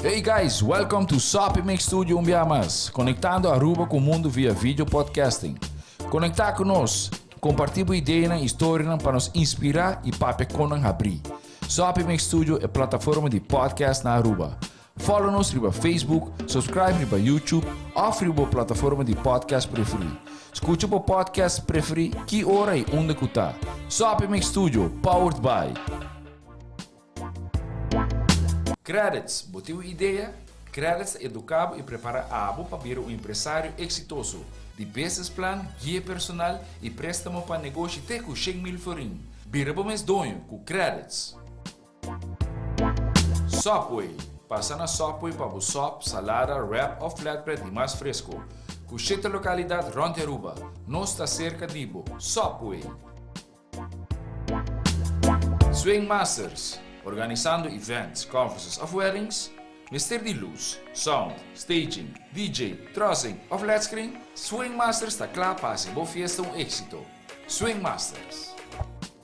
Hey guys, welcome to Sopi Mix Studio Umbiamas, conectando Aruba com o mundo via vídeo podcasting. Conectar conosco, compartilhar ideias e histórias para nos inspirar e para nos abrir. Sopi Mix Studio é plataforma de podcast na Aruba. Follow-nos no Facebook, subscribe no YouTube ou na plataforma de podcast preferida. Escute o podcast preferido que hora e onde está. Sopi Mix Studio, powered by Credits, botou ideia? Credits educava e prepara a abo para ser um empresário exitoso. De business plan, guia personal e préstamo para negócio até com 100 mil forinhos. Bira bom mês donho com Credits. Subway, passa na Subway para o sop, salada, wrap ou flatbread e mais fresco. Com 7 localidades ronde Aruba, não está cerca de Ibo. Subway. Swing Masters, organizando events, conferences of weddings, mister de luz, sound, staging, DJ, trussing of flat screen, Swing Masters está claro para ser boa festa um êxito. Swing Masters.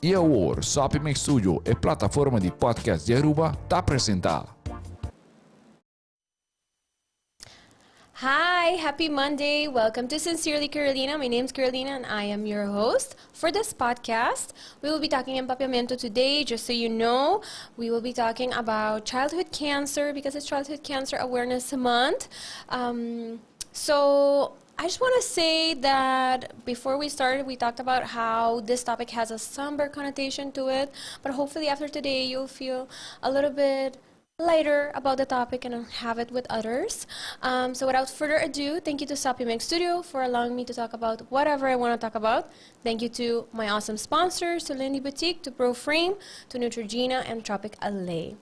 E agora, Sopi Mix Studio é plataforma de podcast de Aruba, está apresentando. Hi, happy Monday. Welcome to Sincerely Carolina. My name is Carolina and I am your host for this podcast. We will be talking empapiamento today. Just so you know, we will be talking about childhood cancer because it's Childhood Cancer Awareness Month. So I just want to say that before we started, we talked about how this topic has a somber connotation to it. But hopefully after today, you'll feel a little bit lighter about the topic and have it with others. So without further ado, thank you to Sopi Mix Studio for allowing me to talk about whatever I want to talk about. Thank you to my awesome sponsors, to Lindy Boutique, to ProFrame, to Neutrogena, and Tropic LA.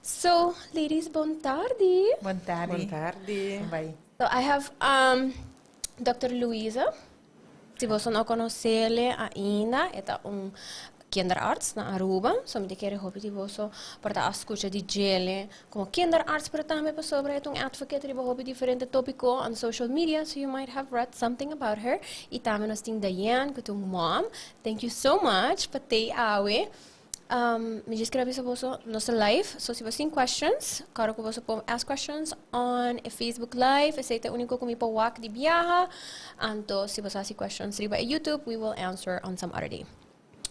So, ladies, bon tardi. Bon tardi. Bon tardi. Bye. So I have Dr. Luisa. Se você não conhece ainda, é kinderarts na Aruba, so me quero hopi di voso para a escucha di gele como kinderarts para também para sobre um advocate de hopi diferente tópico on social media, so you might have read something about her. E também nós tem Diane, que tung mom. Thank you so much patei awe. Me descreve sobre vosso nosso live, so se você tem questions, quero que você pode ask questions on a Facebook live, esse é o único que me pode wak di biyaha. Anto se você tem questions riba YouTube, we will answer on some other day.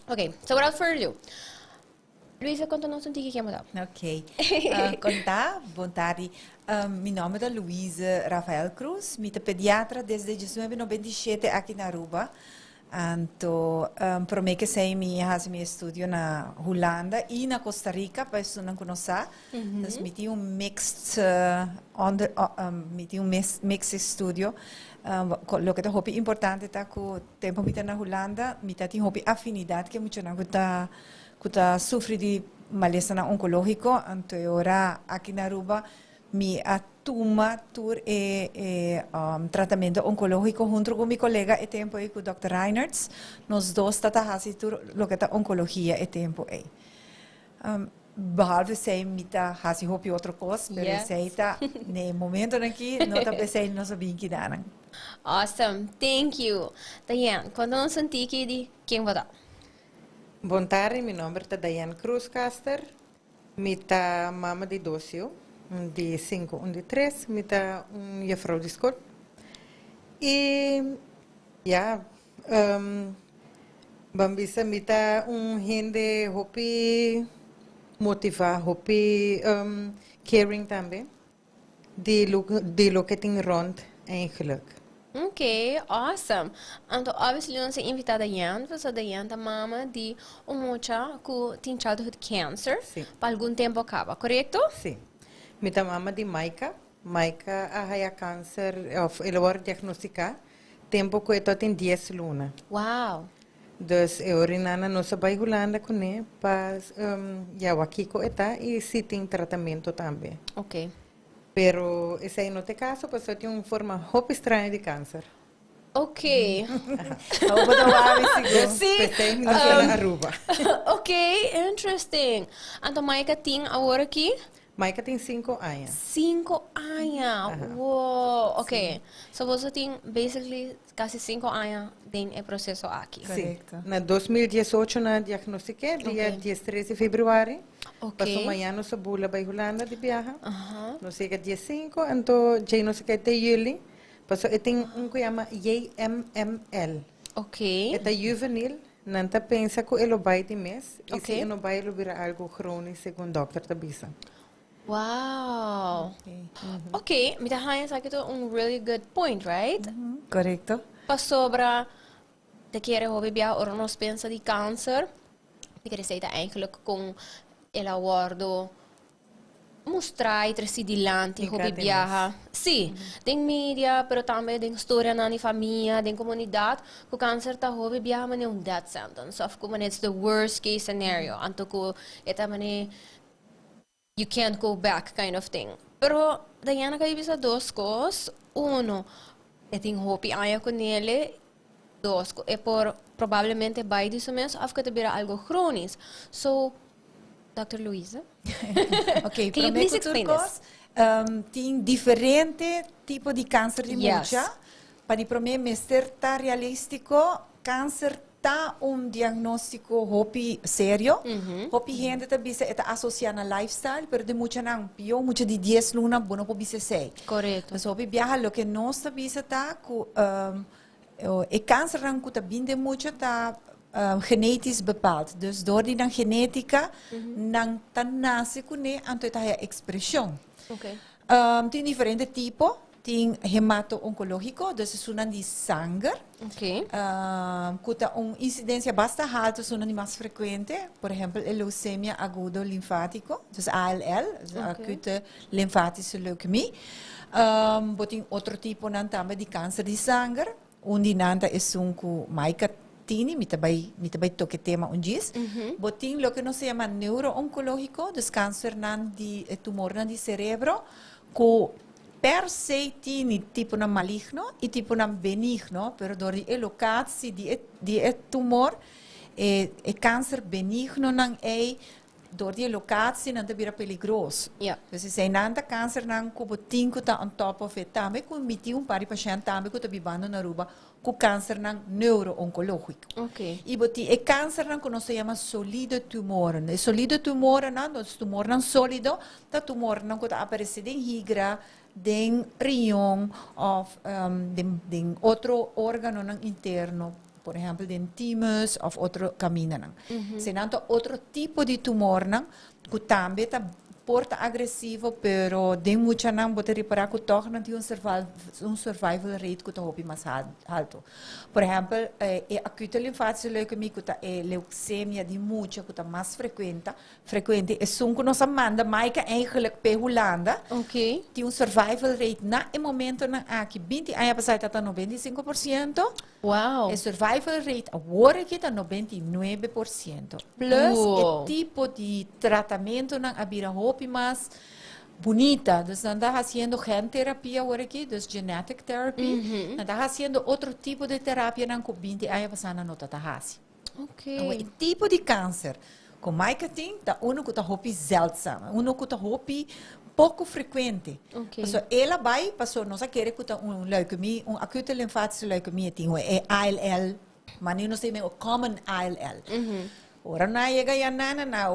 Okay, so without further ado, Luisa, conta-nos um tique que é mudar. Ok. Conta, bom tarde. Meu nome é Luisa Rafael Cruz, sou pediatra desde 1997 aqui na Aruba. Então, por mim que sei, meu estudo na Holanda e na Costa Rica, para isso não conhecer. Então, me tive mixed, mixed studio. Lo que é importante é que o tempo que na Holanda, me tem afinidade que muito não que sofre de malestar oncológico, então agora aqui na Aruba me atuma tur tratamento oncológico junto com meu colega e tempo aí com o Dr. Reinertz, nós dois tratamos tur lo que é oncologia e tempo aí. Behalve sei me tá hasi hopi outra coisa, mas sei tá no momento aqui não tá pensando não sabia que dá. Awesome, thank you. Diane, quando não senti que de quem vai dar? Bom tarde, meu nome é Diane Cruz Caster. Me tá mama de docio, de 5 e de 3. Me tá juffrouw de school. E ja, bambisa me tá gente hopi motivar, hopi caring também. De lo que tem rond eigenlijk. Ok, awesome. Então, obviously, nós temos invitado a Diane, porque a Diane é mama de moça que tem childhood cancer. Sim. Para algum tempo acaba, correto? Sim. Minha mama de Maika. Maika a câncer, ela vai diagnosticar. Tempo que eu tenho 10 lunas. Uau. Dus eu não sabia Holanda com ele, mas já aqui com eta e se tem tratamento também. Ok. Pero esse aí não tem caso, porque tem uma forma muito estranha de câncer. Ok. Sim. Pensei na Aruba. Ok, interesting. Então, Maika tem agora aqui? Maika tem 5 anos. 5 anos. Wow. Ok. So você tem, basically, quase 5 anos em processo aqui. Correcto. Na 2018 na diagnostiquei, dia 13 de fevereiro. Ok. Passou amanhã no Sabula bij Holanda de viaja. Não sei que dia 5, então já não sei que até julho. Passou, eu tenho que chama JMML. Ok. É juvenil. Não tá pensa que ele vai de mês. E Ok. se não vai, ele vira algo crônico, segundo o doutor da bisa. Wow. Okay. Ok, met de Heinz had je really good point, right? Correcto. Pas sobra de keren hoe we or nos pensa di cancer. Ik kreeg eigenlijk con el awardo mostrar tresi di lanti hoe we viaja. Sì, den media, pero também den storia nani família, den comunidade, ko cancer ta hoe we viaja mane un death sentence. Of como it's the worst case scenario. Anto ko eta mane you can't go back kind of thing. Pero Diana kayo bisa dos cos. Uno, eting hopi aya con ele. Dos, e por probablemente vai disso mesmo, af que te vira algo crônico. So, Dr. Luisa? Ok, Can you please explain this? Tem diferente tipo de câncer de Yes. mucha. Para mim, mister tá realístico, câncer tá diagnóstico hopi sério. Hopi gente tá bisa eta associada na lifestyle, pero de mucha não, pio mucha de 10 luna, bono po bisa 6. Correto. Então, hopi viaja lo que nós tá bisa tá ku e câncer não ku tá binde mucha tá genetisch bepaald. Dus door die dan genetica, dan nasce com ne anto ita a expressão. Ok. Tem diferente tipo. Tem hemato-oncológico, dus é uma de sangue. Ok. Kuta incidência bastante alta, é uma mais frequente. Por exemplo, a leucemia agudo linfático, dus ALL, acute linfática leucemia. Tem outro tipo também de câncer de sangue, onde nanta é Maika tini, mitabay toque tema diz. Botin lo que no se llama neuro-oncológico, dus câncer de tumor de cerebro, que per se tiene tipo na maligno e tipo na benigno, pero door die locatie die tumor e câncer benigno nan door die locatie nan te perigoso. Ja. Dus ze zijn nanta câncer nan kubo tinko ta on top of it. Tambe kun miti pari patiënt tambe ku bibando na ruba ku câncer nan neuro-oncológico. Ok. E boti e câncer nan kuno se llama solido tumor. E solido tumor nan, dus tumor nan solido, ta tumor nan ku ta aparece den higra, den riñón of den otro órgano interno, por ejemplo, den thymus of otro camino. Se nanto otro tipo de tumor que también porta agressivo, pero den mucha nan bote reparar que toch não tem survival rate que tá mais alto. Por exemplo, acute linfática leucemia que tá leucemia de mucha que tá mais frequente é que nós manda mais que eigenlijk per Holanda. Ok. Tem survival rate na momento na aqui 20 anos passado tá 95%. Wow. O survival rate agora aqui está 99%. Plus o tipo de tratamento na abira hopi mais bonita. Dus dan está fazendo genterapia agora aqui, dus genetic therapy. Dan está fazendo outro tipo de terapia na 20 anos passado não tá fazendo. Ok. O tipo de câncer com Maika tem, tá que tá hopi zeldzaam, que tá hopi pouco frequente. Okay. So, ela vai, nós queremos que leucemia, acute linfática leucemia tem ALL, mas não sei o common ALL. Ora na chega a nana na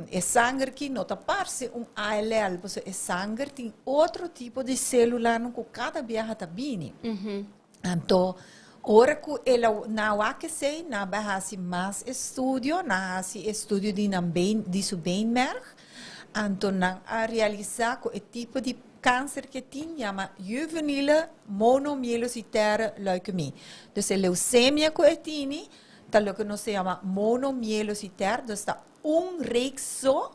é sangue que não tá parece ALL, porque é sangue tem outro tipo de célula que cada viaja tá bem. Então, ora que ela na que sei na base mais estudo, na estudo de seu bem-merg. Então, a realizar o tipo de câncer que tem, chama juvenile monomielocitaire leucemia. Dus a leucemia que tem, tá o que nós chama monomielocitaire, dus está reeks só,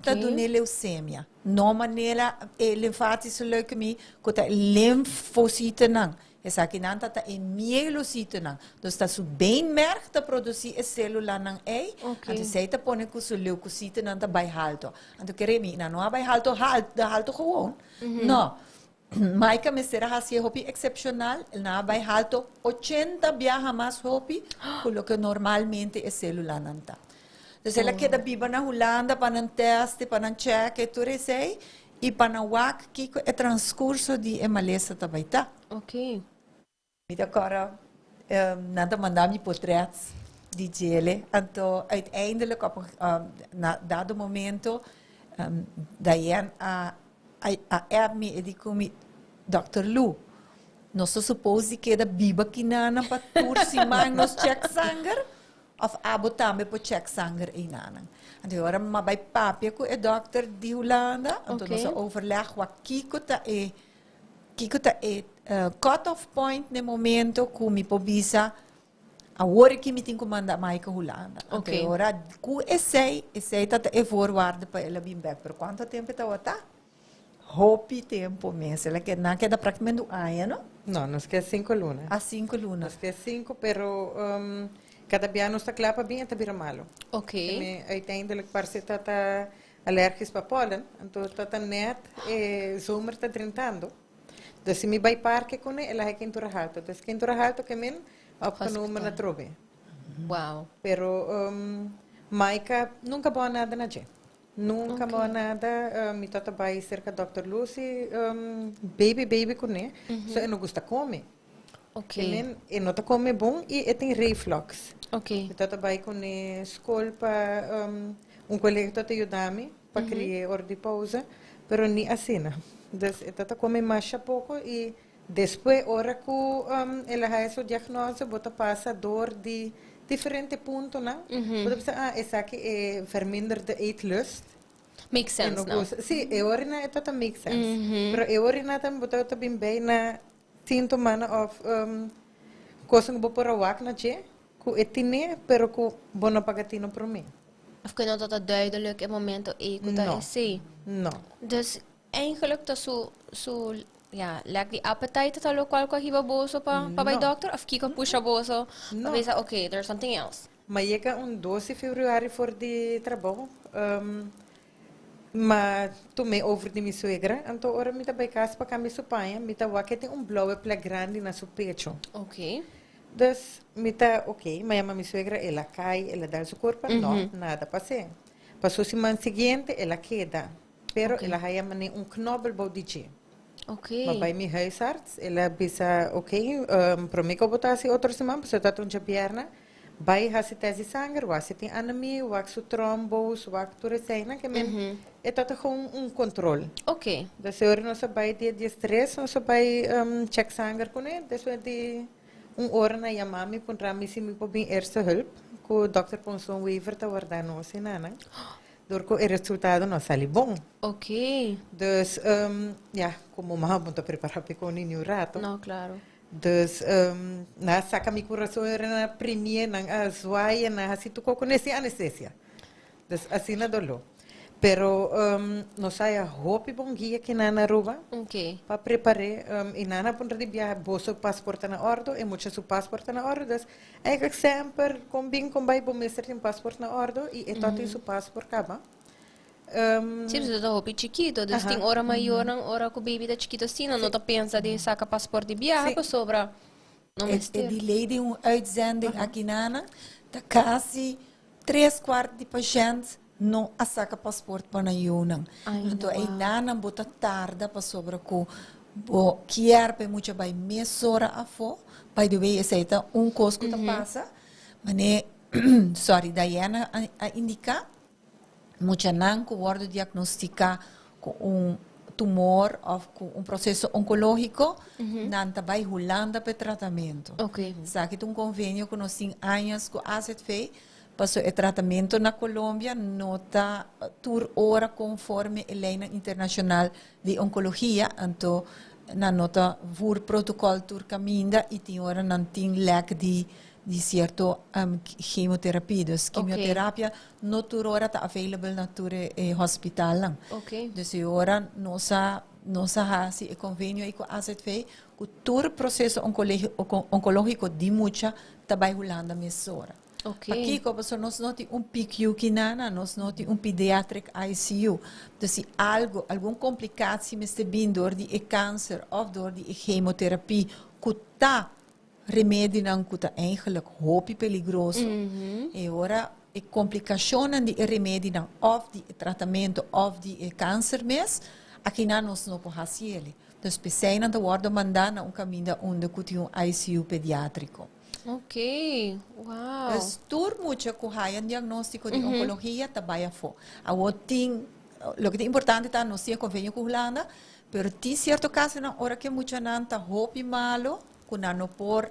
tá do leucemia. Não maneira linfática leucemia, que tá linfocite não. Essa aqui não tá mielocite não. Dus está su bem-merg te produzir a célula não então se tá põe que su leucocite não tá bem alto. Então queremos não é bem alto, alto gewoon. Não. Maika me será assim hopi excepcional, não é bem alto, 80 viaja mais hopi, com o que normalmente a célula não tá. Dus ela queda biba na Holanda para um teste, para um check, e tudo isso aí. E para o WAC, que é transcurso de emalesa também, tá? Ok. E agora, nada mandar-me portretos de ele. Então, uiteindelijk, na dado momento, Diane me dijo, Dr. Lu, nós supose que era biba que nana para turcimar nos check sanger, of abo também para check sanger em nana. Então, agora, mas vai papi com o doctor de Holanda, então nós overleg wat Kiko é cut-off point no momento que me pobisa a hora que me tem que mandar mais que Holanda. Ok. Então, agora, com esse tá é forward para ela vir back. Por quanto tempo tá? Hopi tempo mesmo. Ela queda praticamente um ano, No, nos queda 5 lunas. a 5 lunas. Nos queda 5, pero cada piano está clapa bem, está bem malo. Ok. Uiteindelijk parece que está alérgico para pólen, então está net zomer está trintando. Dus se me vai parque com ele, ela é quem tura alto. Dus quem tura alto que men opgenomen na trove. Wow. Pero Maika nunca boa nada na gente. Nunca boa nada. Me tota vai cerca Dr. Lucy, baby com ele. So eu não gosta comer. Ok. E não tá come bom e tem reflux. Ok. Me tota vai com escola para colega tota ajudar-me para criar hora de pausa, pero nem assim. Dus tota come mais pouco e depois hora que ela faz o diagnóstico, bota passa dor de diferente pontos, né? Bota pensar, essa aqui é verminderde eetlust. Makes sense now. Sim, é hora na tota make sense. Pero é hora na também bota bem bem na sintomas of coisa que vou para o wak na je, que é tine, pero que bono pagatino para mim. Of kunnen dat dat duidelijk in momenten dat is. Não. Dus eigenlijk dat zo ja, leg die appetite dat ook wel hiba bozo pa bij dokter of kika pusha bozo. No. We zeggen okay, there's something else. Mas chega 12 de fevereiro for de trabalho. Mas tomei over de minha suegra, então ora me tá bij casa para cambiar sua pai, me tá que tem blauwe plek grande na seu pecho. Okay. Dus me tá ok, mas a minha suegra ela cai, ela dá seu corpo, não, nada passei. Passou semana seguinte, ela queda, pero ela vai mané knobbel body. Okay. Maar bij mijn huisarts, ela bisa oké, prometo botar se outra semana, porque está tão perna. Bij hasi tese sangue, was het in anemie, was su trombos, was tudo isso, que men é todo gewoon controle. Okay. Dus se nós bij dia stress, nós bij check sangue com ele, dus we die hora na yamami pun rami si mi po bem eerste hulp, ko dokter pon son waiver ta warda no sinana. Door ko el resultado no sali bom. Okay. Dus ja, como ma punto preparar pe con new rato. No, claro. Dus na saca mi coração era na premier na azwaia na hasi tu ko conhece anestesia. Dus assim na dolo. Pero no saia hope bom guia que na Aruba. Okay. Para preparar e nana punta de viajar bolso passaporte na ordo e muita su passaporte na ordo. Dus eigenlijk sempre combin com bai bom mestre tem passaporte na ordo e tot su passaporte acaba. Sim, você tá roupa chiquito, dus tem hora maior, hora que o baby tá chiquito assim, não tá pensa de saca passaporte de viagem, sobra. Não É de lei de uitzending aqui nana, tá quase 3/4 de pacientes não saca passaporte para Yunnan. Então, aí nana bota tarda para sobra com quer para muita vai mesora a fo, by the way, essa é coisa que passa, mas sorry, Diana a indicar muita não que pode diagnosticar com tumor ou com processo oncológico, não vai Holanda para tratamento. Okay. Sabe que convênio que nós temos anos com a AZV, passou o tratamento na Colômbia, nota tur hora conforme a lei internacional de oncologia, então na nota voor protocolo tur caminda e tem hora não tem leque de certo chemotherapie. Dus chemioterapia não tur hora está available na tur hospital. Okay. Dus hora nossa hasi e convênio com a AZV, que tur processo oncológico de muita também Holanda mesora. Okay. Aqui, como nós não temos PICU que nada, nós não temos pediatric ICU. Então, se alguma complicação está vindo de câncer ou de chemoterapia, que está remédio não que está eigenlijk hoop perigoso. E agora, e complicationen die remédio dan of die tratamento of die câncer mes, aqui na nós não podemos ele. Então, precisa de worden mandar um caminho onde que um ICU pediátrico. Ok, wow. Dus tur muito que há um diagnóstico de oncologia trabalha fo. Agora tem, o que é importante tá nós tinha convênio com Holanda, pero tem certo caso na hora que muito não tá roupa malo, que não por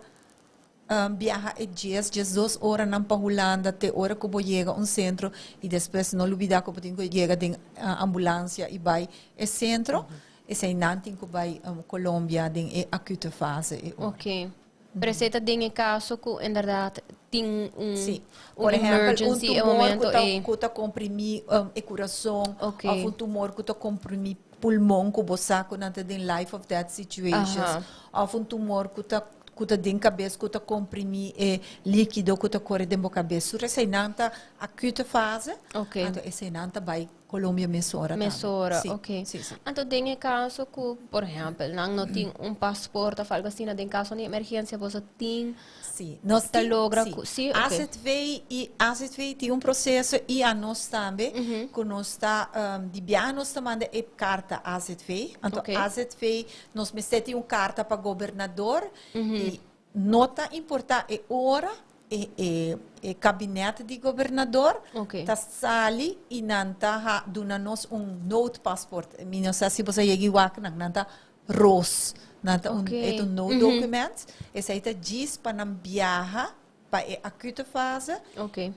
viaja e 2 horas não para Holanda, até hora que vou chegar um centro e depois não olvidar que vou chegar de ambulância e vai ao centro. E se não tem que vai Colômbia em acute fase. Ok. Precisa de caso que, inderdaad, tem Sim. Por exemplo, um tumor que está comprimir o coração, okay. ou um tumor que está comprimir pulmão, que você está em life of death situations, ou um tumor que está dentro da cabeça, que está comprimir líquido que está correndo dentro da cabeça. Essa é a acute fase, então essa é a vai Colômbia mesora. Ok. Então, tem caso que, por exemplo, não tem passaporte ou algo assim, em caso de emergência, você tem... Sim, nós temos. Sim, AZV tem processo e a nós também, que nós está de viagem, nós manda carta AZV. Então, AZV, nós metemos carta para governador e nota importante é hora e gabinete de governador tá sali e nanta duna nos note passport. Não sei se você chega aqui nanta ROS, nanta note document. Esse aí tá diz para não viajar para a acute fase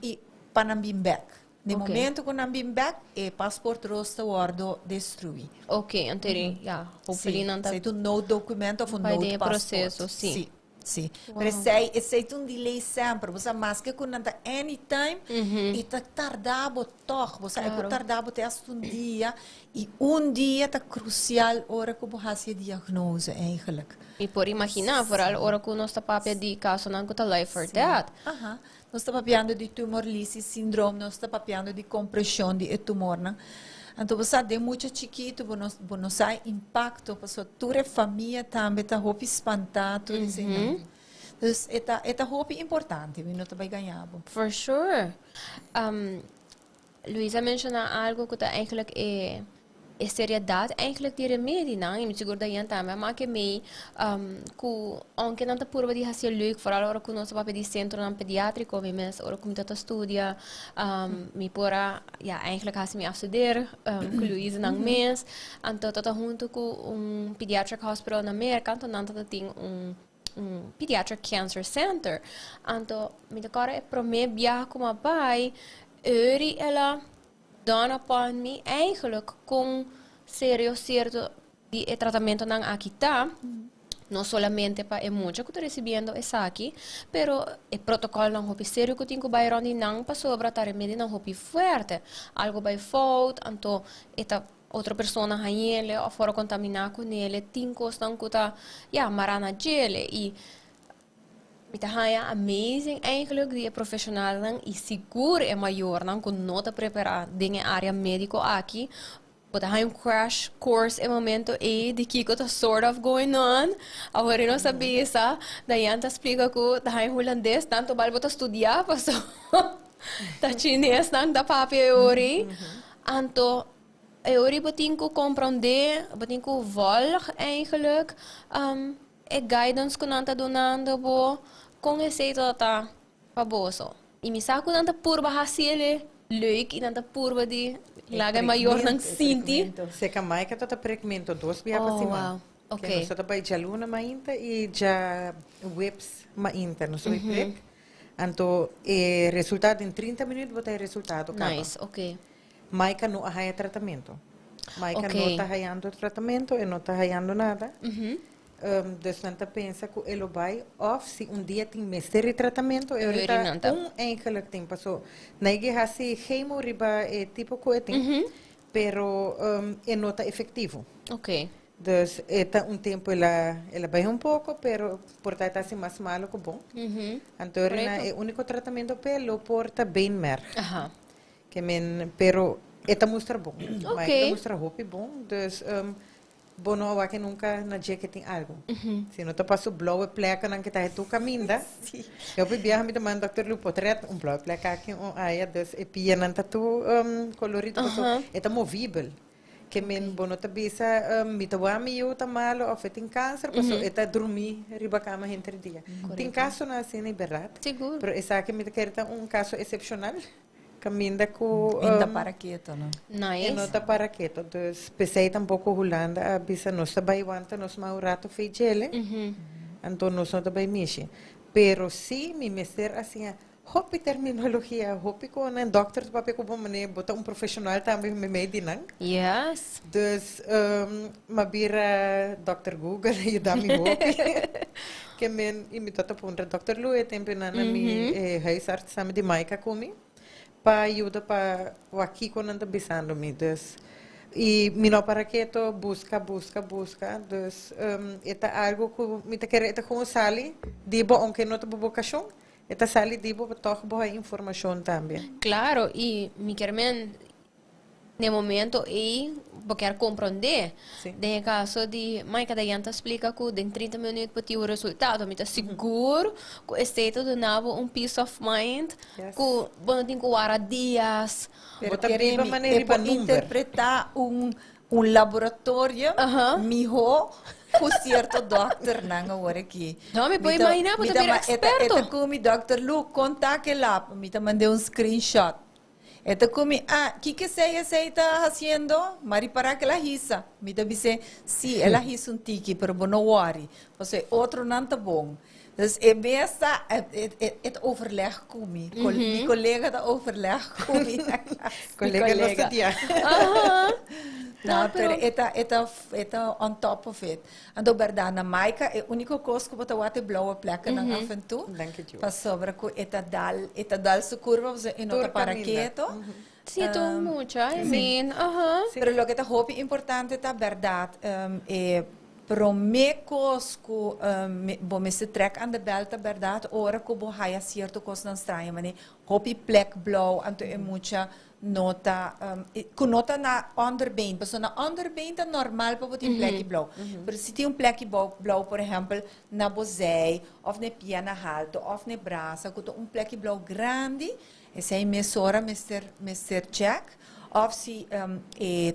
e para não vir back. No momento que não vir back, o passaporte ROS está guardo destruído. Ok, entendi. Hopefully nanta. Esse é um note documento ou note processo, sim. Sim, mas esse é um delay sempre. Você mais que quando está anytime e está tardado toch. Você é tardado até um dia e um dia está crucial hora que você faz a diagnose eigenlijk. E por imaginar, vooral hora que nós está papel de caso não está life or death. Nós está papiando de tumor lysis syndrome, nós está papiando de compressão de tumor, né? Então, você tem muito chiquito, você tem impacto, porque toda a família também está roupa espantada. Então, é roupa importante, não vai ganhar. For sure. Luisa mencionou algo que eigenlijk seriedade eigenlijk die remédio não e seguro daí também mas que me que onde não tá por de fazer leuk vooral agora que nós papel de centro não pediátrico mas agora como tá estudia me pora eigenlijk has me afstudeer que Luisa não mês então tá junto com pediatric hospital na América então não tá tem pediatric cancer center então me decora é para me viajar como pai ela dan upon me eigenlijk com certo de tratamento não aqui tá não solamente para é muito que estou recebendo essa aqui pero o protocolo não é sério que tenho que vai onde não para sobre a remédio não é forte algo vai fault então esta outra pessoa na ele ou fora contaminar com ele tem coisa que tá marana gele e het is amazing eigenlijk die profissional e seguro é maior não com nota preparar dingen área médico aqui but een crash course em momento de que está sort of going on agora não sabia essa daí anta explica que tá holandês tanto balbo tá estudar passou tá chinês não da papi ori anto ori botin que compreender botin que volg eigenlijk guidance que não tá donando bo com esse tá famoso e me saco não tá por bahasile leuk e não tá por de laga maior não sinti se que mais que tá pregmento 2 via para cima ok só tá vai de aluna mainta e já webs mainta não sei que então resultado em 30 minutos botar resultado nice ok mais que não há tratamento mais que não tá hallando tratamento e não tá hallando nada dus dan pensa que ele vai of se dia tem mestre tratamento eigenlijk tem passou nege hasi chemo riba tipo coeting pero não tá efetivo dus eta tempo ela vai pouco pero porta assim mais malo que bom então é o único tratamento pelo porta bem mer que men pero eta mostra bom mas mostra roupa bom dus bono wa que nunca na dia que tem algo. Se não tá passo blauwe plekken dan que tá tu caminda. Eu bebia me tomando Dr. Lu portret blauwe plek aqui aí dus e pia nan tu colorido é movível. Que men bono ta bisa mitawami eu tá malo of tem câncer, passo eta dormir riba cama entre dia. Tem caso na cena verdade. Seguro. Pero essa que me quer caso excepcional. Caminda com Ainda para quieto, não? Nice. não tá para quieto. Dus pensei tampouco Holanda a bisa nós tá bai wanta nós mau rato feijele. Então nós não tá bai mishi. Pero sim me meser assim hopi terminologia, hopi com um doctor para que bom mané botar profissional também me medinan. Yes. Dus mabira Dr. Google e dá me hopi. Que men imitata punta Dr. Lu e tempo na mi huisarts samen die Maika comi. Para ajuda para o aqui quando anda bisando me dus e mino para que to busca dus eta algo que me te quer eta como sali dibo aunque não te vocação eta sali dibo toch boa informação também. Claro, e me quer no momento eu quero compreender. De caso de mãe cada gente explica que em 30 minutos para ter o resultado, me está seguro que o estado do nabo peace of mind, que bom tem que guardar dias. Para interpretar laboratório, mijo com certo doctor não agora aqui. Não me pode imaginar porque é experto. Eta como Dr. Lu conta que lá, me tá mandando screenshot. Eta comi, que você está fazendo? Mari para que ela risa. Me dice, sim, ela risa tiki, pero não worry. Você outro não tá bom. Dus é besta, overleg comigo. Mijn collega dat overleg comigo. Collega não estudia. Não, pero eta on top of it. Ando verdade, na Maika é o único coisa que botar o blauwe plekken na aventu. Pas sobre que eta dal su curva, você e nota para quieto. Sinto muito, I mean, Pero lo que te hope importante tá verdade, pro me cosco me se trek aan de belta verdade, ora que bo haya certo cos na estranha, mane hope plek blauw, anto é mucha nota com nota na onderbeen, mas na onderbeen tá normal para botar plek blauw. Pero se tem plek blauw, por exemplo, na bozei, of na piana alto, of na braça, com plek blauw grande, esse aí mesora, Mr. Check. Of se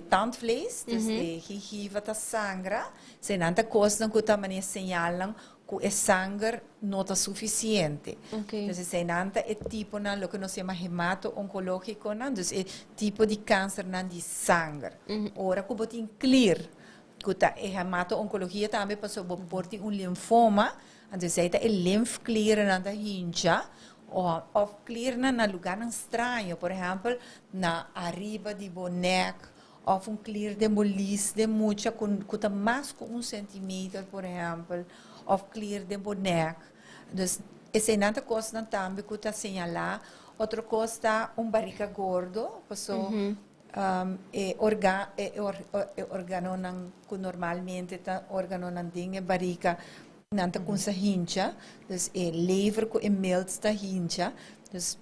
tandvlees, dus gingiva ta sangra, se nanta coisa que também señalam que é sangue não está suficiente. Então, se nanta é tipo na lo que nós chama hemato oncológico, então é tipo de câncer na de sangue. Ora que botin clear, que tá hemato oncologia também passou por linfoma, então se é lymph clear na da hincha. Of clear na lugar estranho, por exemplo, na arriba de boneco, of clear de molis de mucha com mais com 1 centímetro, por exemplo, of clear de boneco. Então, essa é outra coisa também que está señalar. Outra coisa, barriga gordo, passou órgano que normalmente tá órgano não tem barriga nanta com sa hincha, dus lever ko melt sta hincha, dus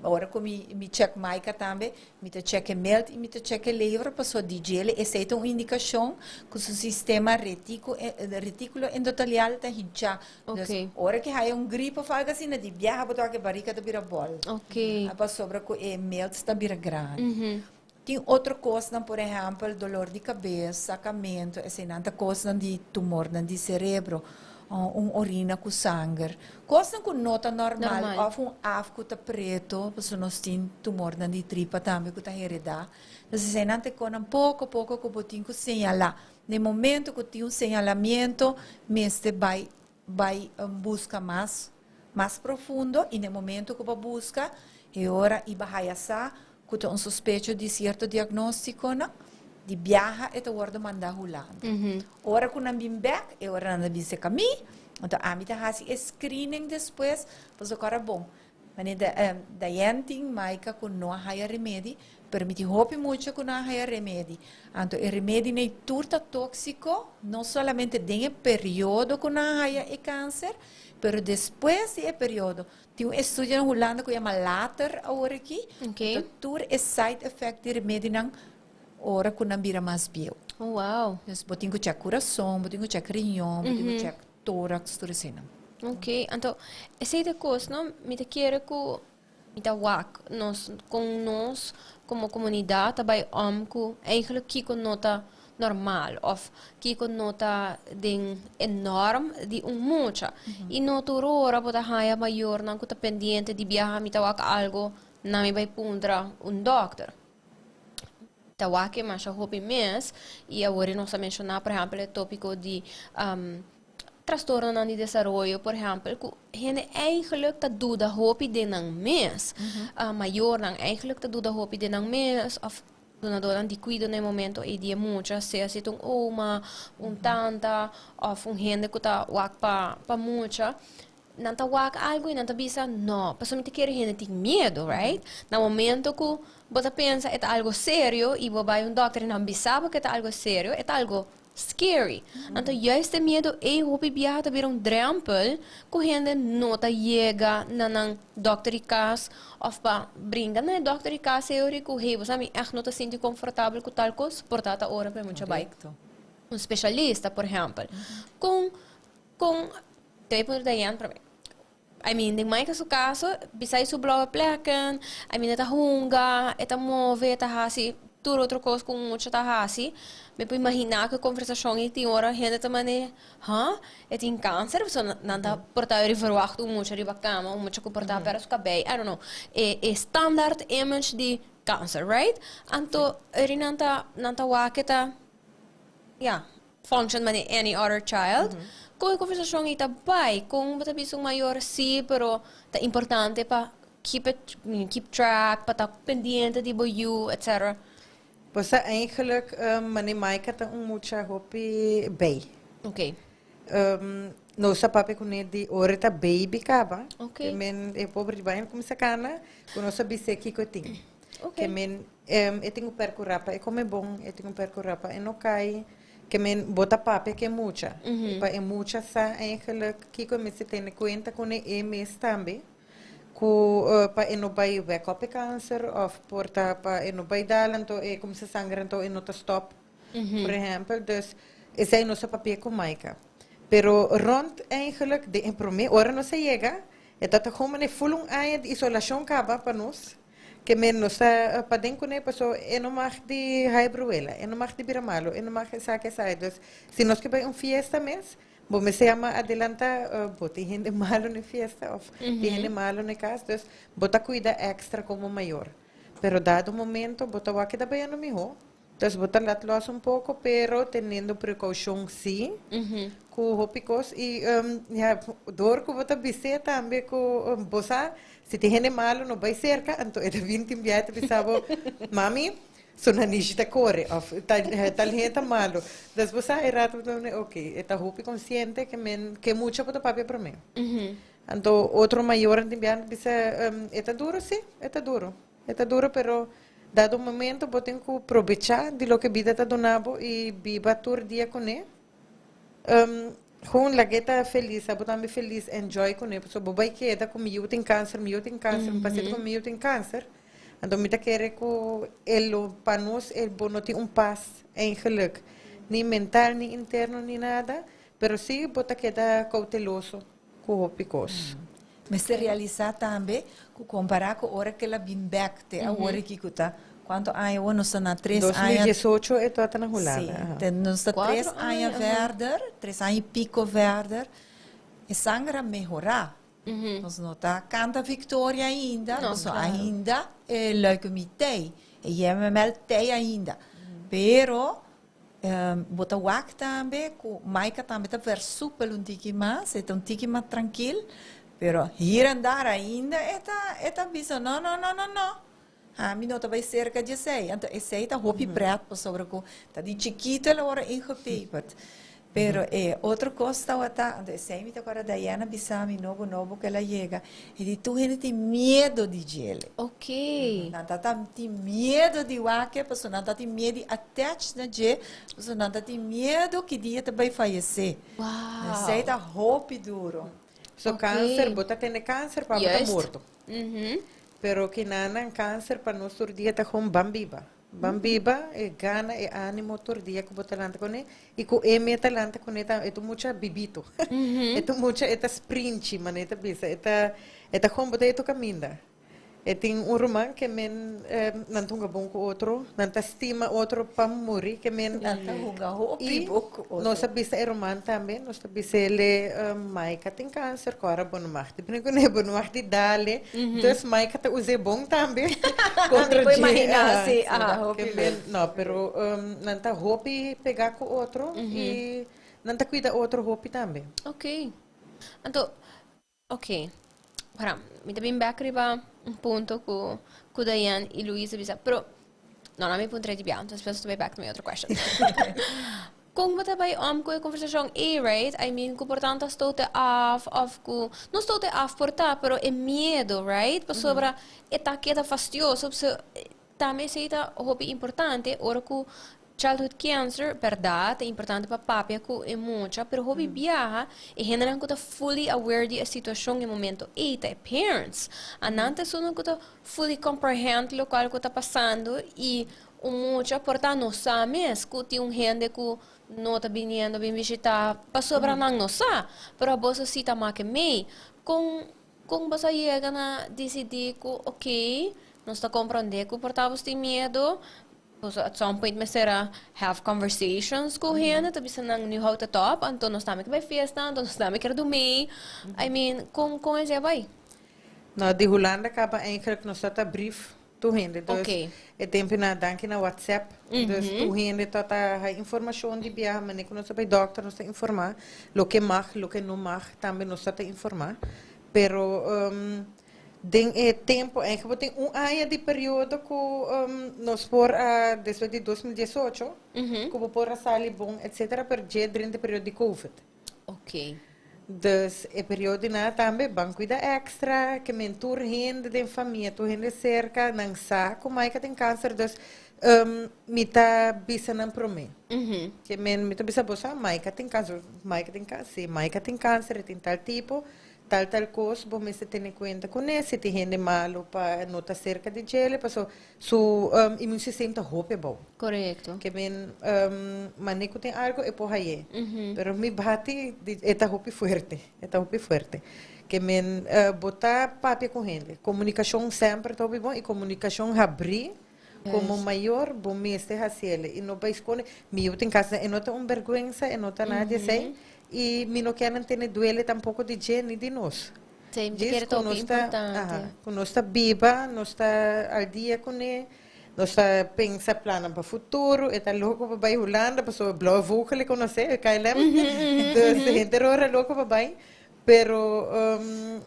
ora ko mi check maika também, mi check melt e mi check lever, passou de gele, essa é uma indicação que o sistema retículo endotelial tá hincha. Dus ora que há gripe ou algo assim, de viaja botar que barriga da bira bol. Passou sobre ko melt sta bira grande. Tem outra coisa, por exemplo, dolor de cabeça, sacamento, essa é outra coisa de tumor de cérebro. Urina com sangue. Coisa que nota normal, ou afco tá preto, porque nós temos tumor de tripa também que tá heredado. Então, se não tem coisa pouco que botinho que señalar. No momento que tem señalamento, mestre vai busca mais profundo e no momento que busca, é hora e vai essa que tem suspeito de certo diagnóstico, não? De viaja e te worden mandar Holanda. Ora que não vim back, e ora não vim se caminho, então a mim tá fazendo screening depois, pois agora bom. Mas da gente Maika que não há remédio, permite hope muito que não há remédio. Então o remédio é turta tóxico, não somente tem período que não há câncer, mas depois do período. Tem estudo em Holanda que chama later agora aqui, então tur é side effect de remédio ora que não vira mais bio. Oh, wow. Dus botinho check coração, botinho check riñón, botinho check tórax, tudo assim. Ok, então, essa é a coisa, não? Me te quero que me te wak, nós, com nós, como comunidade, também que eigenlijk que nota normal, of que nota de enorme, de mucha. E nota ora, bota haia maior, não que tá pendiente de viajar, me te wak algo, não me vai pundra doctor. Tawake mas a hobby mes e agora nós mencionar por exemplo o tópico de transtorno de desenvolvimento, por exemplo, que gente eigenlijk tá dúvida hobby de nang mes, maior nang eigenlijk tá dúvida hobby de nang mes of donador de cuido no momento e dia muita se assim uma tanta of gente que tá wak pa muita não tá wak algo e não tá bisa não, pessoalmente quer gente tem medo, right? No momento que você pensa é algo sério e você vai doctor e não bisa que é algo sério, é algo scary. Então, juist de medo é o viajar a vir drempel que a gente não chega na doctor e casa ou para brincar na doctor e casa eu recorri, você me echt não se sente confortável com tal coisa, portanto, hora para muito bem. Especialista, por exemplo, com 2.1 para mim. I mean, de mais que seu caso, bisai su blauwe plekken, I mean, eta hunga, eta move, eta hasi, tudo outra coisa com muito tá hasi. Me pode imaginar que a conversação é tem hora, gente também, é tem câncer, você não tá portar ele verwacht muito de cama, muito que portar para o cabelo, I don't know. É standard image de câncer, right? Então, ele não tá waketa, function like any other child. Com a conversação está bem, com uma visão maior sim, pero é importante para keep track, para estar pendiente de boiu, etc. Você eigenlijk manimaika ta mucha hopi bay. Ok. Nossa papi kune di orita baby kaba. Ok. Men e pobre bain como sacana, com nossa bise kiko ting. Ok. Que men tenho percurapa, e come bom, tenho percurapa, e no cai que men bota papi que mucha. Pa e mucha sa eigenlijk kiko me se tem conta com e mes também. Pa e no vai wake up câncer of porta pa e no vai dalanto e como se sangranto e no to stop. Por exemplo, dus essa é nossa papel com Maika. Pero rond eigenlijk de improme ora não se chega, é dat gewoon een full aan de isolação caba para nós. Que menos para dentro né passou e não mag de haibruela, e não mag de biramalo, e não mag saque saidos. Se nós que vai fiesta mês, bom me se chama adelanta, bota gente malo na fiesta, of gente malo na casa, dus bota cuida extra como maior. Pero dado momento, bota o que da bem no miho. Dus bota lat los pouco, pero tendo precaução sim, com hopicos e dor que bota bise também com bosa. Se tem gente malo, não vai cerca, então é da 20 enviada pensava, mami, sou na nishita corre, tal gente malo. Das você é rato, ok, é da hopi consciente que muito para papi para mim. Então outro maior enviado pensa, é duro sim, é duro, pero dado o momento, eu tenho que aproveitar de lo que a vida está donando e viva todo dia com ele. Gewoon lageta feliz, eu também feliz, enjoy com ele. So, bobai que é com meu tem câncer, passei com meu tem câncer. Então, me quer que ele para nós ele não tem paz em geluk, nem mental, nem interno, nem nada, pero sim, bota que é cauteloso com o picos. Mas se realizar também, comparar com a hora que ela vem back, a hora que está, quanto anos nós estamos na 3 anos. 2018 é toda na Holanda. Sim, nós estamos 3 anos verder, 3 anos e pico verder, e sangra melhorar. Nós não está canta Victoria ainda, nós ainda leucemia, e MML tem ainda. Pero, bota wak também, com Maika também está ver super um tique mais, é um tique mais tranquilo. Pero hier en daar ainda eta bisa não. A mim não vai cerca de sei. Então esse está hopi preto para sobre com tá de chiquito ela ora ingepaperd. Pero outra coisa tá, então esse me tá agora Diana bisa mi novo que ela chega. E tu tem medo de gele. Ok. Não tá tem medo de wake, pessoa não tá tem medo de attach na je, pessoa não tá tem medo que dia tá vai falecer. Wow. Esse tá hopi duro. So câncer, bota tem câncer para botar morto. Mhm. Pero que nana câncer para nós dia tá com bambiba. Bambiba, e gana, e ânimo, todo dia que botar talanta com ele, e com ele talanta com ele, é tu muita bibito, é tu muita, é tu sprint, mas é tu bisa, é tu como botar tu caminha. E tem romano que men não tunga bom com outro, não tá estima outro para morrer, que men e nós sabemos é romano também, nós sabemos ele maica tem câncer, agora bom marti, bem que não bom marti dale, então maica tá use bom também contra Depois imaginar se não, pero não tá hope pegar com outro e não tá cuida outro hope também. Ok. Então, ok. Para, me também back riba punto com Diane e Luisa bisa, pero não me punto de bianco, então depois back to my other question. Kung bata bay com a conversação right? I mean, que portanto estou te não estou te portar, pero é medo, right? Para sobra eta queda fastidioso, também seita hobby importante, ora que childhood cancer, verdade, é importante para papi que é muito, pero hobby viaja e generan que tá fully aware de a situação no momento. E tá parents, anante sono que tá fully comprehend lo qual que tá passando e muito portanto não sabe, que tem gente que não tá vindo bem visitar, para sobra não sabe, pero a bolsa se tá mais que meio, com você chega na decidir que ok, não está compreendendo que portamos tem medo. So at some point, será have conversations com ele, tabi sa nang new how to top, anto nós estamos aqui by fiesta, anto nós estamos aqui do mei. I mean, com ele vai? Nou, de Holanda acaba eigenlijk nog dat brief toegende. Dus Okay. het tempo na dank na WhatsApp. Dus toegende tot a informação de biar, mas nem que nós bij dokter nós informar, lo que mag, lo que não mag, também nós tá informar. Pero den tempo, eigenlijk tem ano de período que nós por desde de 2018, como por a sair bom, etc. Per já durante o período de Covid. Ok. Dus e período na também banco da extra, que mentor gente de família, tu gente cerca, não sabe como é que tem câncer, dus me tá bisa não prome. Que me tá bisa bosa, maica tem câncer, maica tem câncer, tem tal tipo. Tal coisa, bom, mas você tem em conta com isso, se tem gente malo para não estar cerca de gelo, para so immune sistema está roupa bom. Correto. Que bem, maneco tem algo e por aí. Pero me bate, está roupa forte, Que bem, botar papel com gente, comunicação sempre está bom e comunicação abrir. Como maior, bom mês de haciele. E não vai escolher, eu tenho casa, e não tem vergonha, e não tem nada assim. E me não querem ter duele tampouco de gente de nós. Sim, que é tão importante. Quando nós está viva, nós está ao dia com ele, nós está pensa plano para o futuro, está louco para ir Holanda, para blauw vogel conhecer, KLM, então a gente era louco para ir. Pero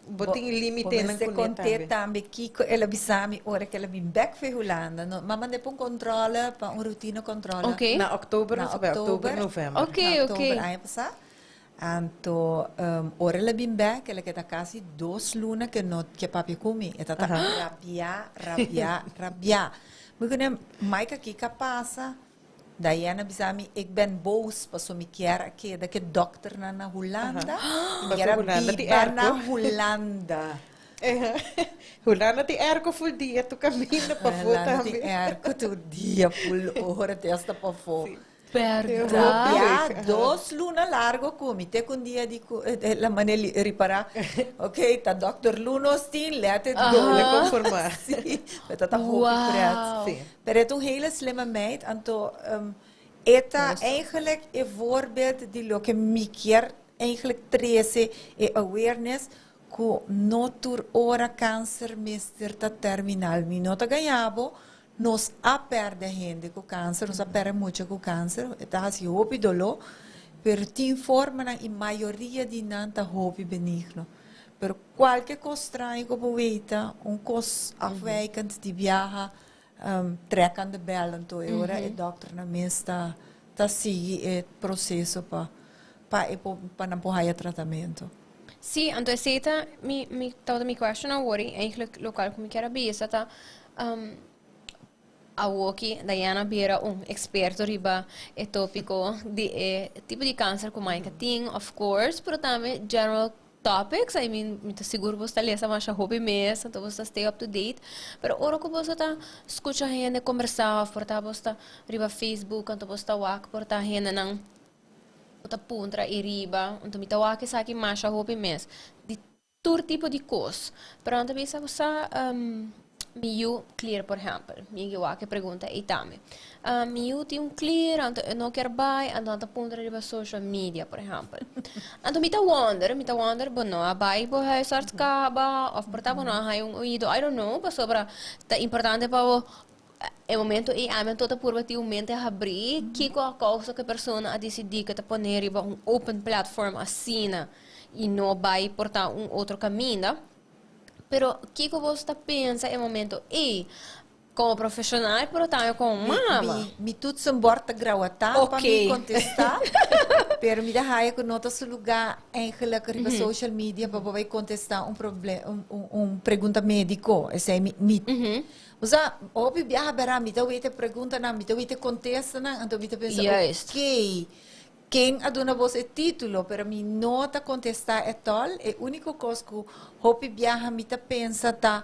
boting limite na se conter também que ela bisami ora que ela vem back para Holanda no mas mande um controle para uma rotina controle okay. Na outubro novembro ok aí passar anto ora ela vem back ela que tá quase 2 lunas que não que papi comi eta tá rabia porque mais que passa Diana bisami, ik ben boos pas om ik keer dat ik dokter na Holanda. Ik era na Holanda. Holanda ti ergo full dia tu cammina pa fo Holanda ti ergo tu dia full ora testa pa fo. Verdade. 2 luna largo come te con dia di la maneli ripara. Ok, ta Dr. Luno stin let it go le conformar. Sì, met dat hoop Wow. Per het een hele slimme meid en to eta eigenlijk een voorbeeld die lo que mi keer eigenlijk trece e awareness ko notur ora cancer mister ta terminal mi nota ganhabo nos a perde gente com câncer, nos a perde muito com câncer, está assim hopi dolo, per ti forma na in maioria di nanta hopi benigno. Per qualche costranho como vita, cos afwijkend die viaja, trekken de bellen toe, ora e dokter na mesta, ta sigi e processo pa na pohaya tratamento. Sì, então seita mi question agora, eigenlijk local como que era bisa tá a Woki, Diana Bira, experto riba tópico de tipo de câncer como que tem, of course, pero também general topics, I mean, mita seguro você lesa mais hobby mês, então você stay up to date. Pero ora que você tá escuta gente conversar, porta você riba Facebook, então você tá wak porta gente não outra puntra e riba, então mita wak sa que mais hobby mês. De todo tipo de coisa. Pero então bisa você miu clear, por exemplo. Minha wak pergunta e tame. Miu tem clear, então não quer buy, então tá puntra riba social media, por exemplo. Então mita wonder, bono, a buy bo hai sort kaba, of porta bono hai oído, I don't know, mas sobre tá importante para é momento e a mim toda por ti mente abrir que qual a causa que a pessoa a decidir que tá poner riba open platform assim e não vai portar outro caminho. Pero que você está pensa é momento e como profissional, pero também como mama. Me tudo se importa grauata para me contestar. Pero me dá raia que nota seu lugar eigenlijk riba social media para vai contestar problema pergunta médico, esse é me. Usa, obi biaha bera me dá uite pergunta na, me dá uite contesta na, então me dá pensa, ok. Quem aduna você título, pero me nota contestar é tal, é único coisa que hopi viaja me tá pensa tá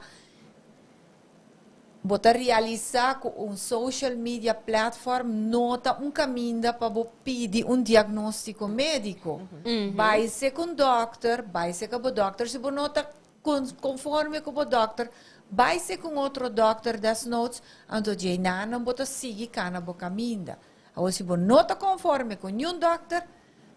botar realizar com social media platform nota caminho para pedir diagnóstico médico. Vai ser com doctor, vai ser com o doctor, se você nota conforme com o doctor, vai ser com outro doctor das notes, então já não bota seguir cana bo caminho. Ou se você não está conforme com nenhum doctor,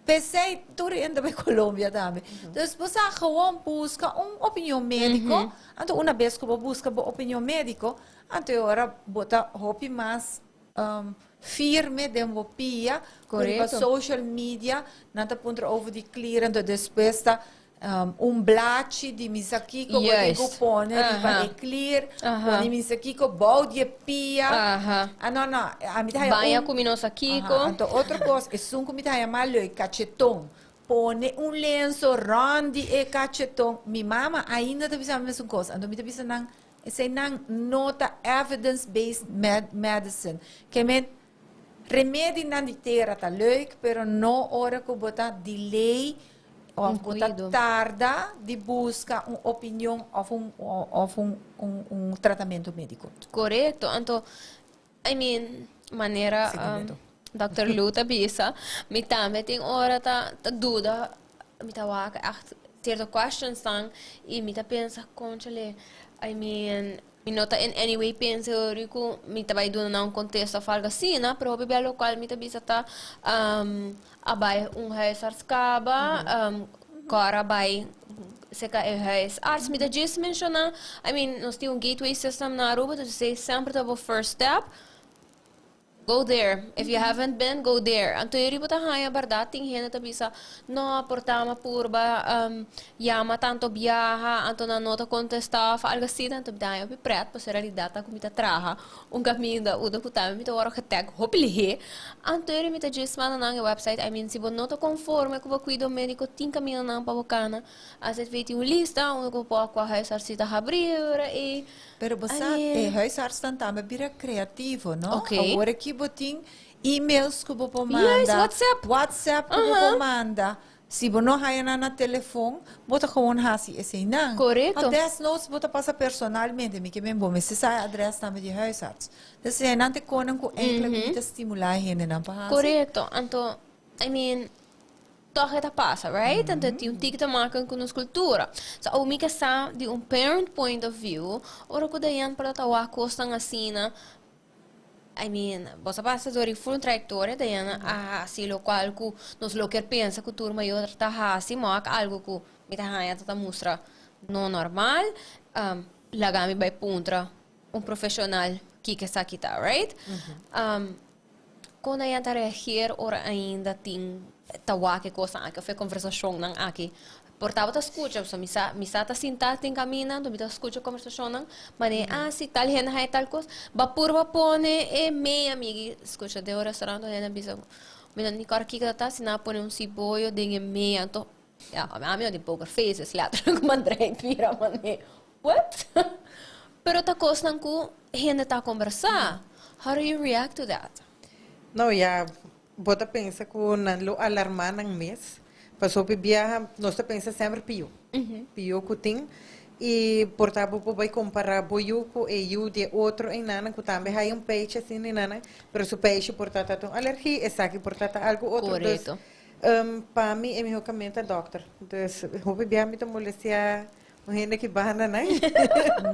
pensei, tudo ainda vai Colômbia também. Então, você gewoon busca opinião médica, então, uma vez que você busca opinião médica, então, agora, você hope mais firme de uma pia, com social media, não está ponto over de clear, então, depois está blachi di misakiko ko pone di clear pone misakiko bau di pia banha com minosakiko então outra coisa é sunco me tá malo e cachetão pone lenço rondi e cachetão mi mama ainda tá pensando a mesma coisa então me tá pensando não esse não nota evidence based medicine que me remédio não de terra tá leuk pero não hora que botar delay ou tarda de buscar uma opinião ou tratamento médico. Correto. Então, I mean, maneira Dr. Luta bisa, me também tem hora tá dúvida, me tá waka, certo questions tang e me tá pensa conchale, I mean, me nota in any way pensa rico me tá vai dando não contexto falga assim, na provavelmente local me tá bisa tá abai huisartskaba, kora bij seca huisarts. Me dat just mencionar, I mean, nós temos gateway system na Aruba, então você sempre tá o first step. Go there. If you haven't been, go there. Então, eu ribo tahanha, verdade, tem gente que bisa, no, portama purba, yama tanto biaha, então na nota contestava, algo assim, então tahanha, eu preto, para ser realidade, tá comida traha, caminho da uda kutama, me hora que tag, hopili, então eu ribo just mana na website, I mean, se você nota conforme que você cuida médico, tem caminho na pavocana, às vezes vem uma lista, onde você pode com a huisartsita abrir e pero você huisarts também vira criativo, não? Okay. Agora que você e-mails que você manda, yes, WhatsApp que você manda, se você não há na telefone, você gewoon hasi esse não. Correto. Até notes você passa personalmente, me que bem bom, mas se sai adresse também de huisarts. Então, é não te conan com enkele que estimular gente não para correto. Então, I mean, toch het passa, right? En dat die te maken com nossa cultura. So, o que sa de parent point of view, ora ko dayan para tawa costan asina. I mean, você passa por uma trajetória dayan assim lo qual ku nos lo que pensa que turma maior tá assim, mas algo que me tá hanya tá mostra não normal, lagami vai puntra profissional que está aqui tá, right? Quando a gente reagir, ora ainda tem tawa que coisa aqui, foi conversação não aqui. Portava ta escuta, so misa ta sinta tem caminhando, misa escuta conversação não, mas se tal gente hai tal coisa, bapurva pone e meia amiga escuta de hora restaurante ainda bisa. Mas nem cara que tá se na pone cibollo de meia, então a minha de poker faces lá, como André pira mane. What? Pero ta coisa não que gente tá conversar. How do you react to that? Não, já, bota pensa que não lo alarmar nang mes, Passou para viajar, nós pensa sempre pio que tem. E portanto vai comparar boiu com eu de outro em nana que também há peixe assim em nana, mas o peixe portanto tem alergia, essa aqui portanto algo outro. Correto. Para mim é melhor caminho doctor. Então, houve bem me molestia o gente que banda, né?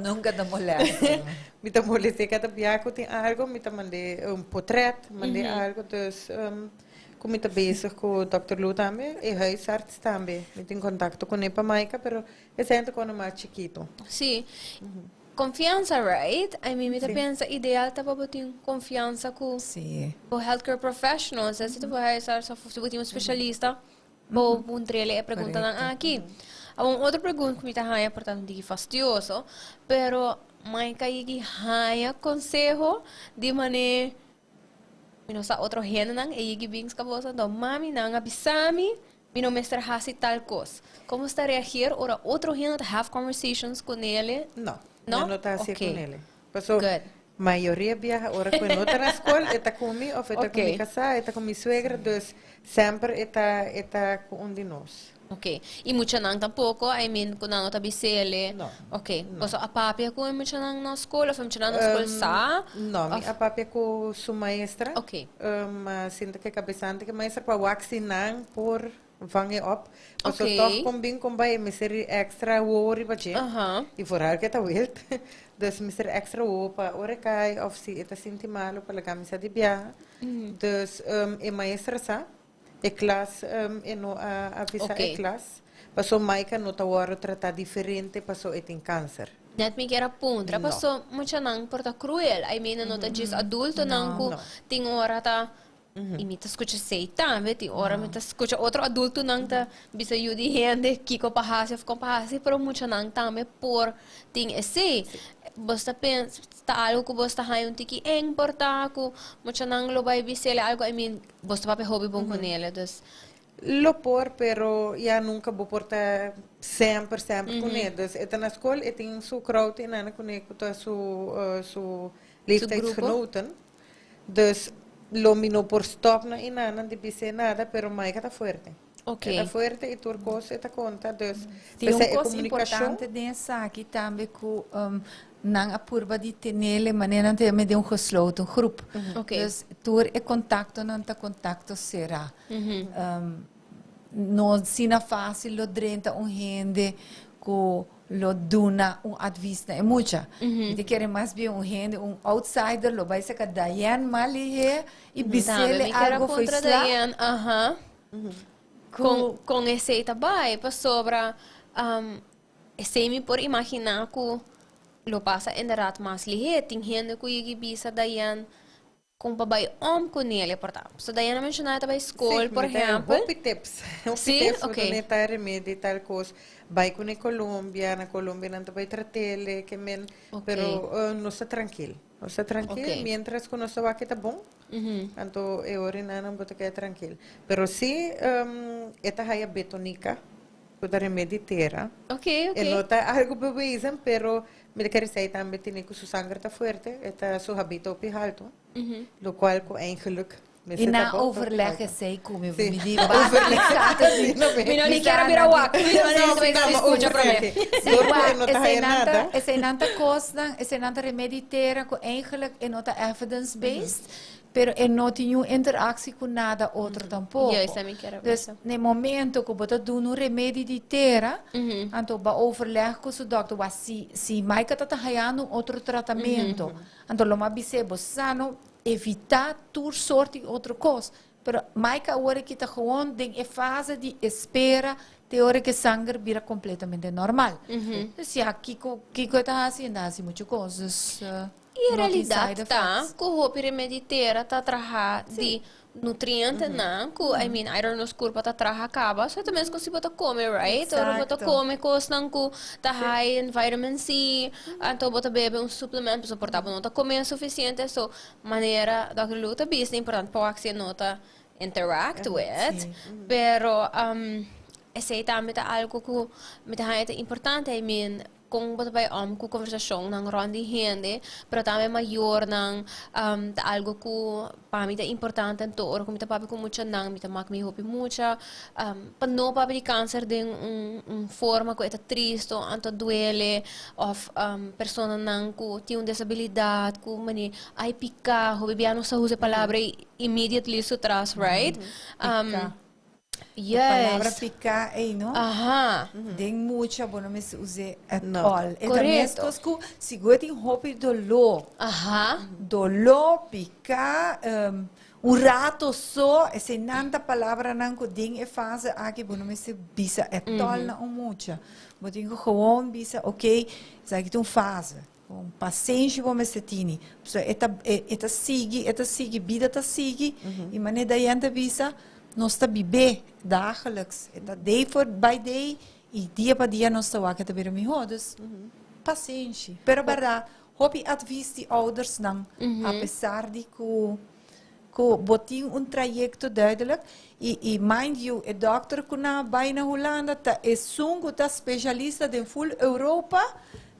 Nunca da moléstia. Me molestia cada biaco tem algo, me mandei portrait, mandei algo, então como está bezig com o Dr. Lu também, e huisarts também. Me tenho contato com ele para Maica, mas é sempre quando mais chiquito. Sim. Confiança, right? I mean, me pensa ideal tá para ter confiança com o healthcare professionals. Se tu vai estar só se você um especialista, ou um trailer é pergunta aqui. Outra pergunta que me tá raia, portanto, de fastidioso, pero Maica e raia conselho de maneira não sa outro renda nang e igi bings kabosa do mami nang abisami mino mestre hasi tal coisa. Como está a reagir ora outro renda to have conversations com ele? Não. Não? Não está assim com Okay. ele. Passou maioria viaja ora quando não está na escola, está comigo, ou está com minha casa, está com minha suegra, então sempre está com um de nós. Ok. E muito nang tampouco, I mean, kung nang tabisele. Não. Ok. So a papia ko muito nang na escola, foi muito nang na escola sa? Não, a papia com sua maestra. Ok. Sinta que cabeçante que maestra para vacinar por vangen op. Maar Oké. zo toch kom bij me serie extra worry badje. E vooral que tá wild. Dus me serie extra worry pa orekai of si eta sinti malo para camisa de bia. Dus e maestra sa e classe e no avisa e classe. Passou maica no tawaro tratar diferente passou e tem câncer. Net me quer apuntar, passou muito nang porta cruel. I mean, não tá diz adulto nang ku ting ora ta e me tá escuta sei também, tem hora me tá escuta outro adulto nang tá bisa yudi hende kiko pahasi of compahasi, pero muito nang também por ting esse. Basta pensa tá algo que basta hayon tiki eng porta ku muito nang lo vai bisele algo, I mean, basta pape hobby bom com ele, dus lo por, pero ya nunca vou portar sempre com ele. Dus eta na escola e tem su crowd e nana com ele, com su leeftijdsgenoten. Dus lo mino por stop na inana de bise nada, pero maica tá fuerte. Ok. Está fuerte e tua coisa está conta. Dus tem uma coisa importante nessa aqui também que não apurba de ter nele, mas não tem de gesloten groep. Dus door e contacto não tá contacto será. Não sina fácil lo drenta gente que lo duna advies na mucha. Te quer mais bem gente outsider lo vai ser que Diane Malihe e bisele algo foi Diane, com esse trabalho para sobra me por imaginar que lo passa em rat mais lihe tem gente que igi bisa Diane com papai com ele portanto so Diane mencionava também escola por exemplo tips ok neta remédio tal coisa vai com na Colômbia não vai tratar que men pero não está tranquilo mientras que nosso aqui tá bom então eu orina não botar que tranquilo pero se esta haia betonica para remédio tera ok não tá algo bebezen pero me quer dizer também tem que o sangue está forte está seu habito op alto lo qual com eigenlijk e na overleggen zij komen we die Mino li quero virar o ac. É zijn nanta kosten, é zijn nanta remediteren ko eigenlijk é nota evidence based, pero é não tem interactie com nada outro tampouco. Dus no momento que você doen um remédio de terra, então ba overleg com o doctor, was se mais que tá hayando outro tratamento, então lo mais bise sano evitar tour soorten outra coisa. Pero mais que agora que está gewoon em fase de espera, de hora que sangue vira completamente normal. Se aqui que está fazendo assim muitas coisas. E a realidade tá, que o remeditera tá trabalhando de nutriente não, que I mean, iron nos corpo tá trabalhando acaba, só também se você bota come, right? Ou bota come coisas não que tá high in vitamin C, então bota bebe suplemento, para suportar não tá comendo suficiente, so maneira da luta business importante para que não tá interact with, pero esse também tá algo que me tá importante, I mean, kung bota bay ku conversation ng rondi hindi, pero tama maior ng algo ku pamita importante to or kung mita papi ku mucha nang mita mak mi hopi mucha pano papi di cancer din forma ku eta tristo anto duele of persona nang ku ti un disabilidad ku mani ai pica hobi biano sa use palabra immediately sutras right Pica. yes Palavra picar é, não? aha Tem muita, bom, não se use at Não. all. É da Correto. mesma coisa que se gosta de roupa dolor. aha Dolor, picar, rato só, essa nanta palavra não que tem é fase aqui, bom, não se bisa at all na muita. Bom, tem que gewoon bisa, ok, isso aqui tem fase. Com paciência, bom, mas tini. So, eta sigue, vida tá sigue, e maneira daí anda bisa, nós está bebê dagelijks. Eta day for by day, e dia para dia nós está wakker te beren mihodes. Paciência. Pero verdade, hopi advies die ouders dan, apesar de que botin trajecto duidelijk. E mind you, a dokter kuna bijna Holanda, é sungo da specialista de full Europa,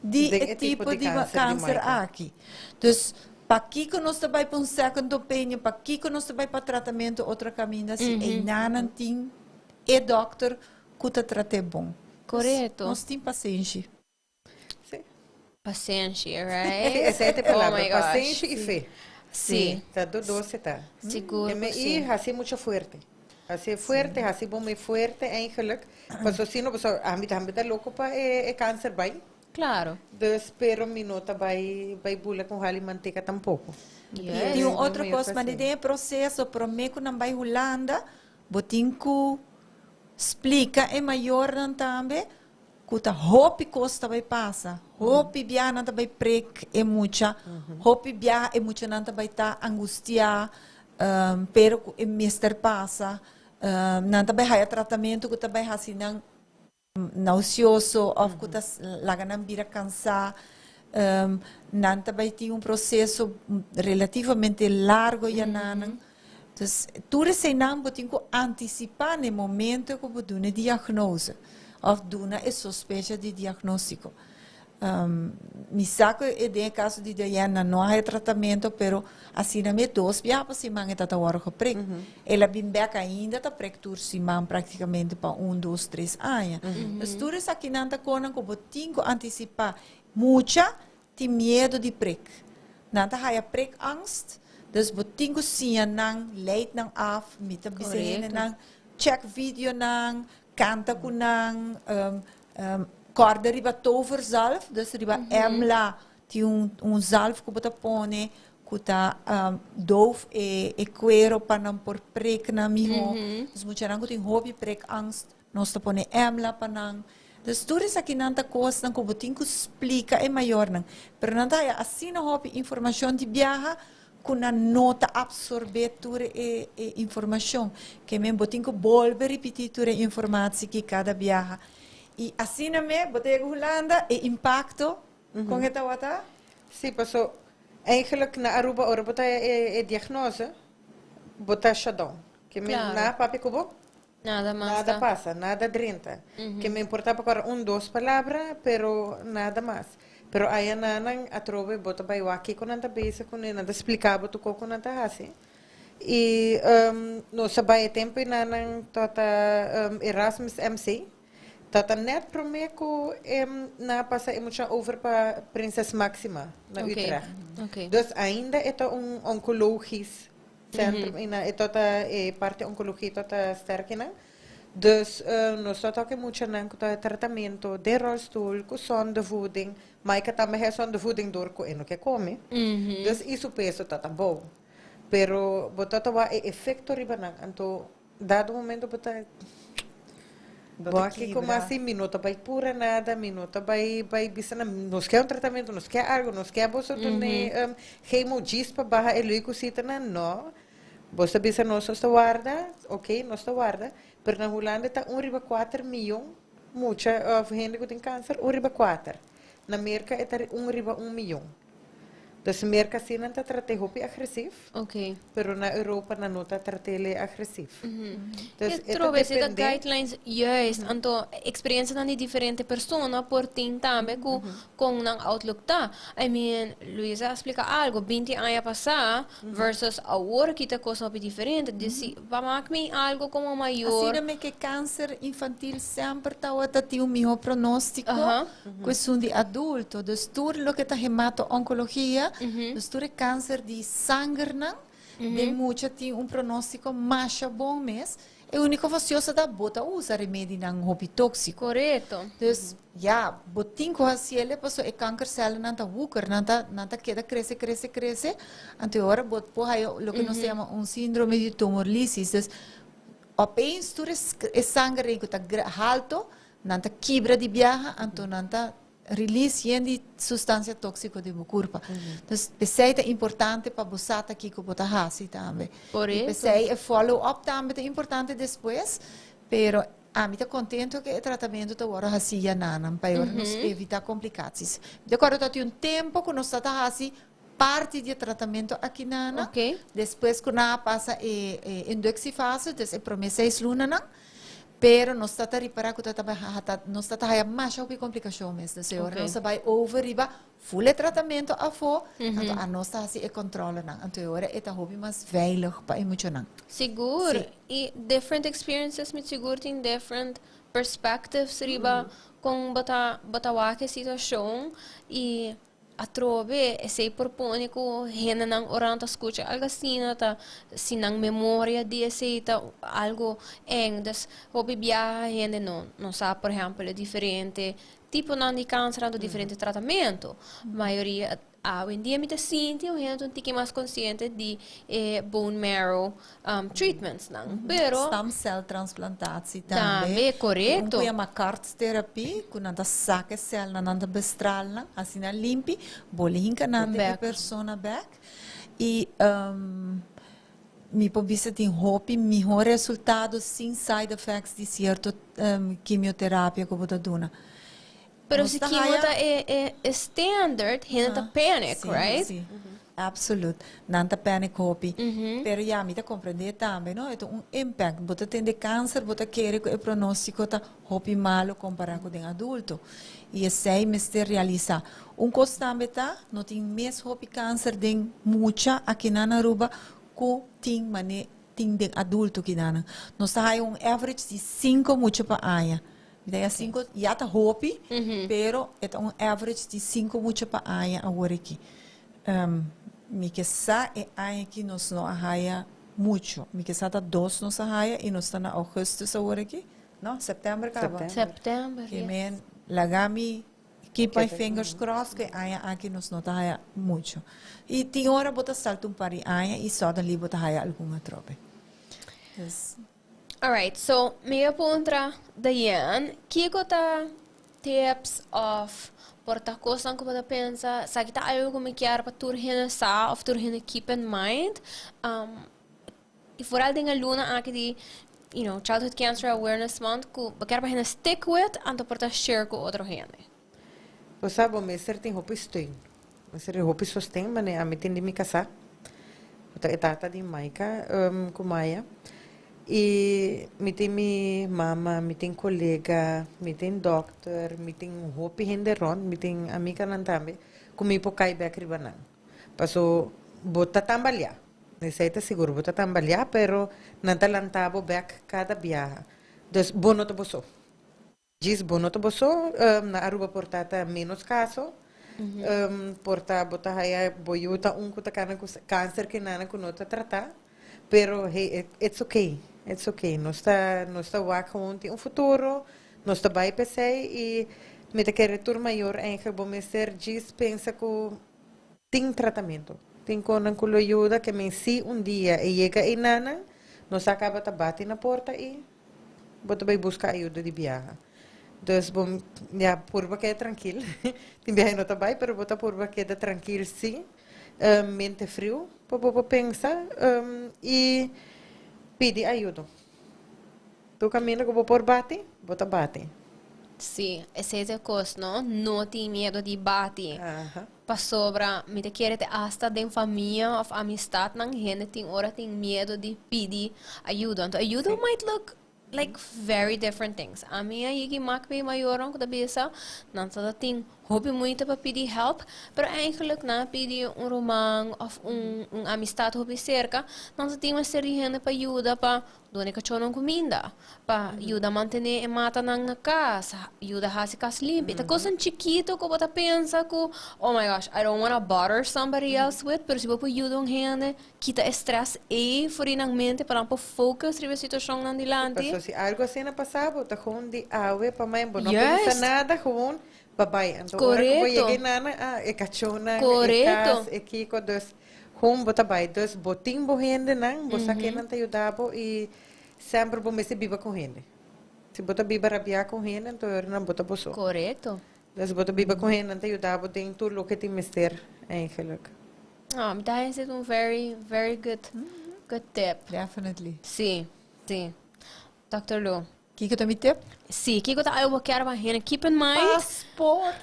die het tipo de câncer aqui. Dus, para que nós também para second opinion, para que nós também para tratamento, outra caminho, se é nanan tem, é dokter que te trate bom. Correto. Nós temos paciência. Sim. paciência right Essa é a oh palavra, my gosh paciência e fé. sim Tá do doce, tá. seguro E sim assim muito forte. Assim forte, assim bom e forte, eigenlijk. Mas assim, não, a gente tá louco para é câncer, vai. claro Dus pero minuto vai bula com rali manteca tampouco. yes Tem Sim, outra meio coisa, mas assim. tem processo, prometo não vai Holanda, botinco explica é maior não também, que a hopi costa vai passar, hopi bia não vai prek é muita, hopi bia é muita não vai estar angustia, pero é mister passa, não vai haver tratamento que vai assim não nauseoso, ou que tá laga não vira cansar. Não também tem processo relativamente largo e então tudo isso não tem que anticipar no momento que você dá diagnose ou dá suspeita de diagnóstico. Me saco é de caso de Diana não há tratamento, pero assim na minha dois via para semana está agora com prek. Ela bem beca ainda está prek tur semana praticamente para 1, 2, 3 anos. Mas tudo isso aqui não está com que você tem que anticipar. Muita tem medo de prek. Não está a prek angst. Dus você tem que sim não leid não af, met a bezien não check vídeo não, canta com não, corda riba toverzalf, dus riba emla, tem zalf que você põe, que tá doof e cuero para não por prek na miho. Dus moet je dan goed in hobby prek angst, nós te põe emla para não. Dus tudo isso aqui não tá coisa não que você tem que explicar é maior não. Pero não tá assim não hobby informação de viaja com a nota absorver toda a informação, que mesmo botem que volver repetir toda a informação que cada viaja. E assim mesmo, botei Holanda e impacto com esta outra. Sim, passou. Eigenlijk na Aruba, ora botar a diagnose, botar shutdown. Que me Claro. na papi kubo, nada mais nada passa, nada drinta. Que me importava para 1, 2 palavras, pero nada mais. Pero aí nanan atrove bota bai waki com nada base com nada explicava tu com nada assim. E no sabai tempo nanan tota Erasmus MC. Tota net promeco na passa emoção over para Princesa Máxima na Utrecht. okay Dus ainda é oncologisch centrum e tota parte oncologia tota sterk na. Dus nós só toca muito na tratamento de rolstoel, com sondevoeding, mas que também é sondevoeding door com eno que come. Dus isso peso tá bom. Pero botata wa efeito riba na, então dado momento bota bom aqui como assim minuto vai pura nada, minuto vai bisa na nos quer tratamento, nos quer algo, nos quer bolsa tune hemodispa barra leucocita na não. Você bisa nós está guarda, ok, nós está guarda. Pero na Holanda está 1,4 milhão, muita gente que tem câncer, 1,4. Na América está 1,1 milhão. Dus meer casino não trata hopi agressivo, Ok. pero na Europa não tá trata ele agressivo. Dus Eu trouxe esse guidelines juist, anto experiência de diferente persona por tim também com um outlook tá. I mean, Luisa explica algo, 20 anos passar versus agora que tá coisa diferente. Disse, vamos me algo como maior. Assim que câncer infantil sempre tá o meu pronóstico, questão de adulto, dus tudo lo que tá hemato-oncologia, dus tudo câncer de sangue, de muita tem pronóstico mais bom mês. É a única coisa da bota usa remédio não hobby tóxico. Correto. Dus ja, botin ko hasiele paso e câncer cell nanta wuker nanta queda cresce. Ante ora bot po hayo lo que nos chama síndrome de tumor lisis. Dus opeens tu é sangue que tá alto, nanta quebra de viaja, anto nanta release de substância tóxica de corpo. Então, é importante para você aqui que você hasi também. Por isso. É follow-up também é importante depois, pero a mim está contente que o tratamento está agora assim já não, para nos evitar complicações. De acordo com tempo que nós está assim parte do tratamento aqui na, depois que nós passa em 12 fases, então é promessa 6 lunas, pero não está a reparar que não está a mais complicação mesmo. Se agora nós vai over riba full tratamento a fo, então a nós está assim controla não. Então agora é tá hobby mais veilig para emocionar. Seguro. E different experiences me seguro tem different perspectives riba com batawa que situação e a trove se propone que rena não oranta escuta algo assim tá se não memória de esse tá algo em das hobby viaja rena não sabe por exemplo é diferente tipo não de câncer diferente tratamento maioria hoje em dia me sinto eu rendo um pouquinho mais consciente de bone marrow treatments não pero stem cell transplantatie também correto um uma cartterapia que nanda saca cell nanda bestral assim na limpi bolinha nanda a persona back e mi pobisa tem hope melhor resultado sem side effects de certo quimioterapia que você dona. Pero se quimota é standard, renda panic, right? Sim, absoluto. Nanta panic hopi. Pero já me compreender também, não? É impact. Bota tem de câncer, bota querer que o pronóstico tá hopi malo comparado com o adulto. E esse aí me se realiza. Coisa também tá, não tem mais hopi câncer de muita aqui na Aruba que tem de adulto que na. Nós tá aí average de 5 mucha para aia. Daí 5 já está hopi, pero é average de 5 muito para aia agora aqui. Me que sa é aia que nós não arraia muito. Me que sa tá 2 nós arraia e nós está na agosto agora aqui, não? Setembro acaba. Setembro. Que men lagami keep my fingers crossed que aia aqui nós não arraia muito. E tem hora bota salto para aia e só dali bota arraia alguma trope. Yes. Alright, so minha pergunta Diane, que gota tips of porta coisa que você pensa, se que tá algo que me quer para tur hina sa, of tur hina keep in mind, e vooral dingen luna aqui de, Childhood Cancer Awareness Month, que quer para hina stick with, anto porta share com outro gente. Você sabe, me tem roupa estranha, me roupa sostém, mas a mim tem de me casar, é tata de Maica, com Maia. E me tem minha mama, me tem colega, me tem doctor, me tem roupa renderon, me tem amiga não também, comigo por cair bem ribanan. Passou bota trabalhar, necessita seguro bota trabalhar, pero não tá lantabo back cada viagem. Dus bono to boso. Diz bono to boso, na Aruba portata menos caso. Porta bota haya boyuta kuta kana câncer que nana kunota tratar, pero hey, it's okay. It's okay. Nós está wakker futuro, nós está bem pensei e me te quer retorno maior em que bom ser diz pensa que tem tratamento, tem conan que ajuda que me se dia e chega e nana, nós acaba tá bate na porta e bota vai buscar ajuda de viagem. Dus bom, ja, purba que é tranquilo, tem viagem não tá bem, pero bota purba que é tranquilo sim, mente frio, para pensar e pede ajuda. Tu caminha que vou por bate, bota bate. Sim, esse é a coisa, não? Não tem medo de bater. Para sobra, me te querer hasta de família ou amistade, não gente tem hora tem medo de pedir ajuda. Então, ajuda might look like very different things. A minha aí makbe maior ang kadabisa, não só tem hobby muito para pedir help, pero eigenlijk na pedir romang of amistad hobby cerca, não só tem uma série de gente para ajuda para doar cachorro comida, para ajuda a manter a mata na casa, ajuda a fazer casa limpa. Tá coisa chiquito que você pensa que, oh my gosh, I don't want to bother somebody else with, pero se você ajuda um gente, quita estresse e furinamente para não focus na situação na dilante. Então, se algo assim na passava, tá com de awe para mãe, não pensa nada com babai. Então, correto. Agora que nana, é cachorra, correto. É kiko dos home bota bai, dos botim bohende nang, bosa que não te ajudava e sempre bom se biba com gente. Se bota biba rabia com gente, então não bota boso. Correto. Dus bota biba com gente, não te ajudava tem tudo o que te mister eigenlijk. Dat is een very good tip. Definitely. Sim, sim. Dr. Lu. Kiko também tip? Sim, que eu quero para gente. Keep in mind. Passport.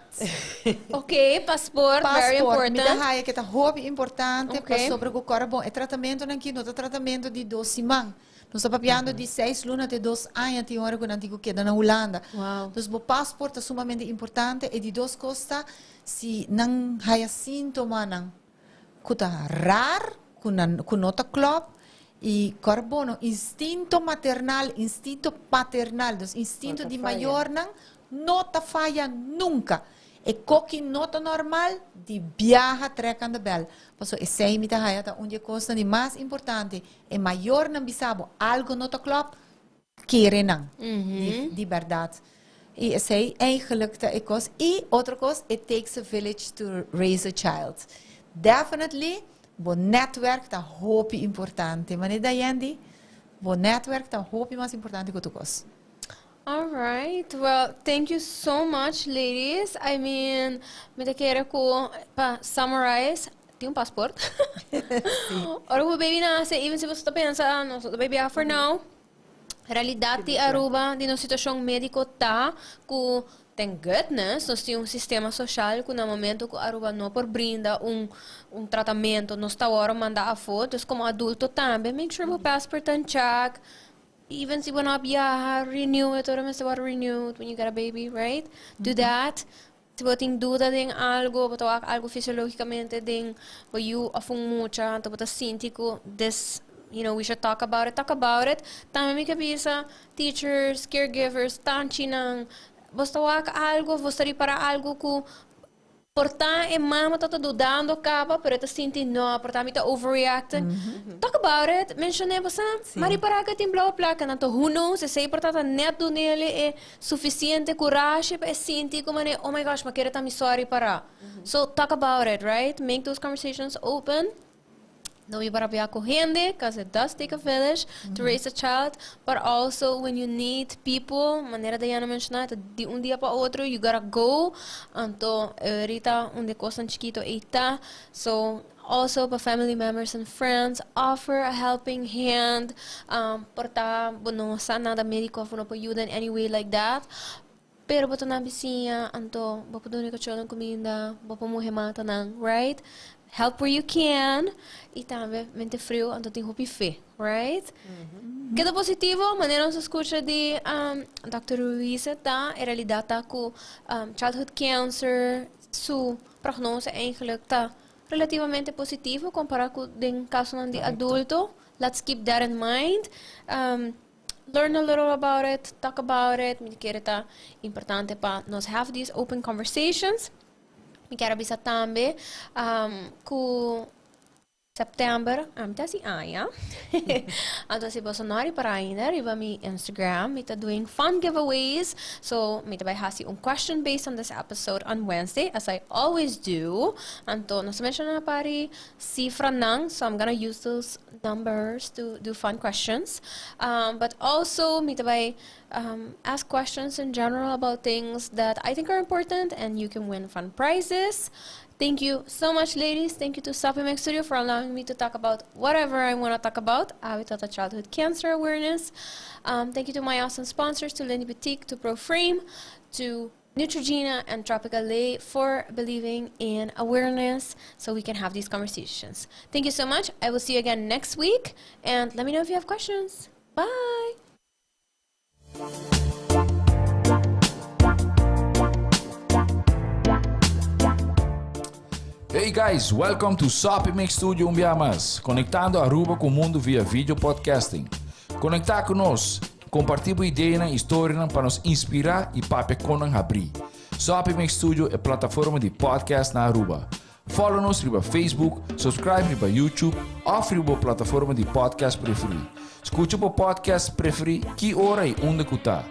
Ok, passport, very important. Me dá que tá hobby importante Okay. para sobre o corpo. É tratamento aqui, não é tratamento de 12 semanas. Nós estamos papiando de 6 lunas até 2 anos, tem hora que não digo que na Holanda. Wow. Então, o passport é sumamente importante e de duas coisas, se não há sintoma, não, que tá raro, que não tá club, e carbono, instinto maternal, instinto paternal, então, instinto de maior, não tá falha nunca. E coque nota normal de viaja trecando bel. Passo e sei me tá onde coisa de mais importante é maior não bisabo algo nota club querer não de verdade. E sei eigenlijk tá é coisa e outra coisa it takes a village to raise a child. Definitely o network tá hope importante. Mas é daí Andy, o network tá hope mais importante que tu coisa. All right. Well, thank you so much, ladies. I mean, me quero para summarize, tem passport. Ora, o baby nasce, even se você está pensando, não, o baby for now. Realidade de Aruba, de uma situação médica tá, que thank goodness, nós temos sistema social que no momento que Aruba não por brinda tratamento, nós está agora mandar a fotos como adulto também, make sure o passport and check. Even if you want to renew it, or must renew it when you get a baby, right? Do that. Se você tem dúvida de algo, você algo fisiologicamente de you of mucha, você sente que this, we should talk about it. Também me cabeça, teachers, caregivers, tantinang, você algo, você para algo que portanto, a mama está dudando capa, pero está sentindo não, portanto, está overreacting. Talk about it. Mencionei você, mas para que tem blá blá, que não tô who knows, se sei portanto neto nele é suficiente coragem para sentir como é, oh my gosh, mas quero estar me sorry para. So talk about it, right? Make those conversations open. Não ir para viajar correndo, because it does take a village to raise a child, but also when you need people, maneira da Yana mencionar, de dia para outro, you gotta go. Então, ahorita, onde coisa chiquito está, so also para family members and friends, offer a helping hand, porta, não sa nada médico, não pode ajudar in any way like that. Pero bato na bisinha, anto, bapo doon ka chon ng comida, bapo mo hemata ng, right? Help where you can. E também, mente frio, anto tem hopi fe, right? Queda positivo, maneira nos escuta de Dr. Luisa, tá? Em realidade, tá com childhood cancer, su prognose eigenlijk tá relativamente positivo comparado com o caso de adulto. Let's keep that in mind. Learn a little about it, talk about it. Me quero tá importante para nós have these open conversations. Me quero avisar também que September, tá assim, ja. Então, se você não para ainda, riba mi Instagram, me tá doing fun giveaways. So, me tá vai hasi question based on this episode on Wednesday, as I always do. Então, nós mencionamos para cifra nang, so I'm gonna use those numbers to do fun questions. But also, me tá vai ask questions in general about things that I think are important, and you can win fun prizes. Thank you so much, ladies. Thank you to Supplement Studio for allowing me to talk about whatever I want to talk about. Habitat childhood cancer awareness. Thank you to my awesome sponsors, to Lenny Boutique, to ProFrame, to Neutrogena and Tropical Lay for believing in awareness so we can have these conversations. Thank you so much. I will see you again next week. And let me know if you have questions. Bye. Hey guys, welcome to Supplement Studio Umbiamas, conectando Aruba com o mundo via vídeo podcasting. Conectar conosco, compartilhar ideias e histórias para nos inspirar e para conan abrir. Supplement Studio é plataforma de podcast na Aruba. Follow-nos no Facebook, subscribe no YouTube ou na plataforma de podcast preferida. Escute o podcast preferido que hora e onde que está.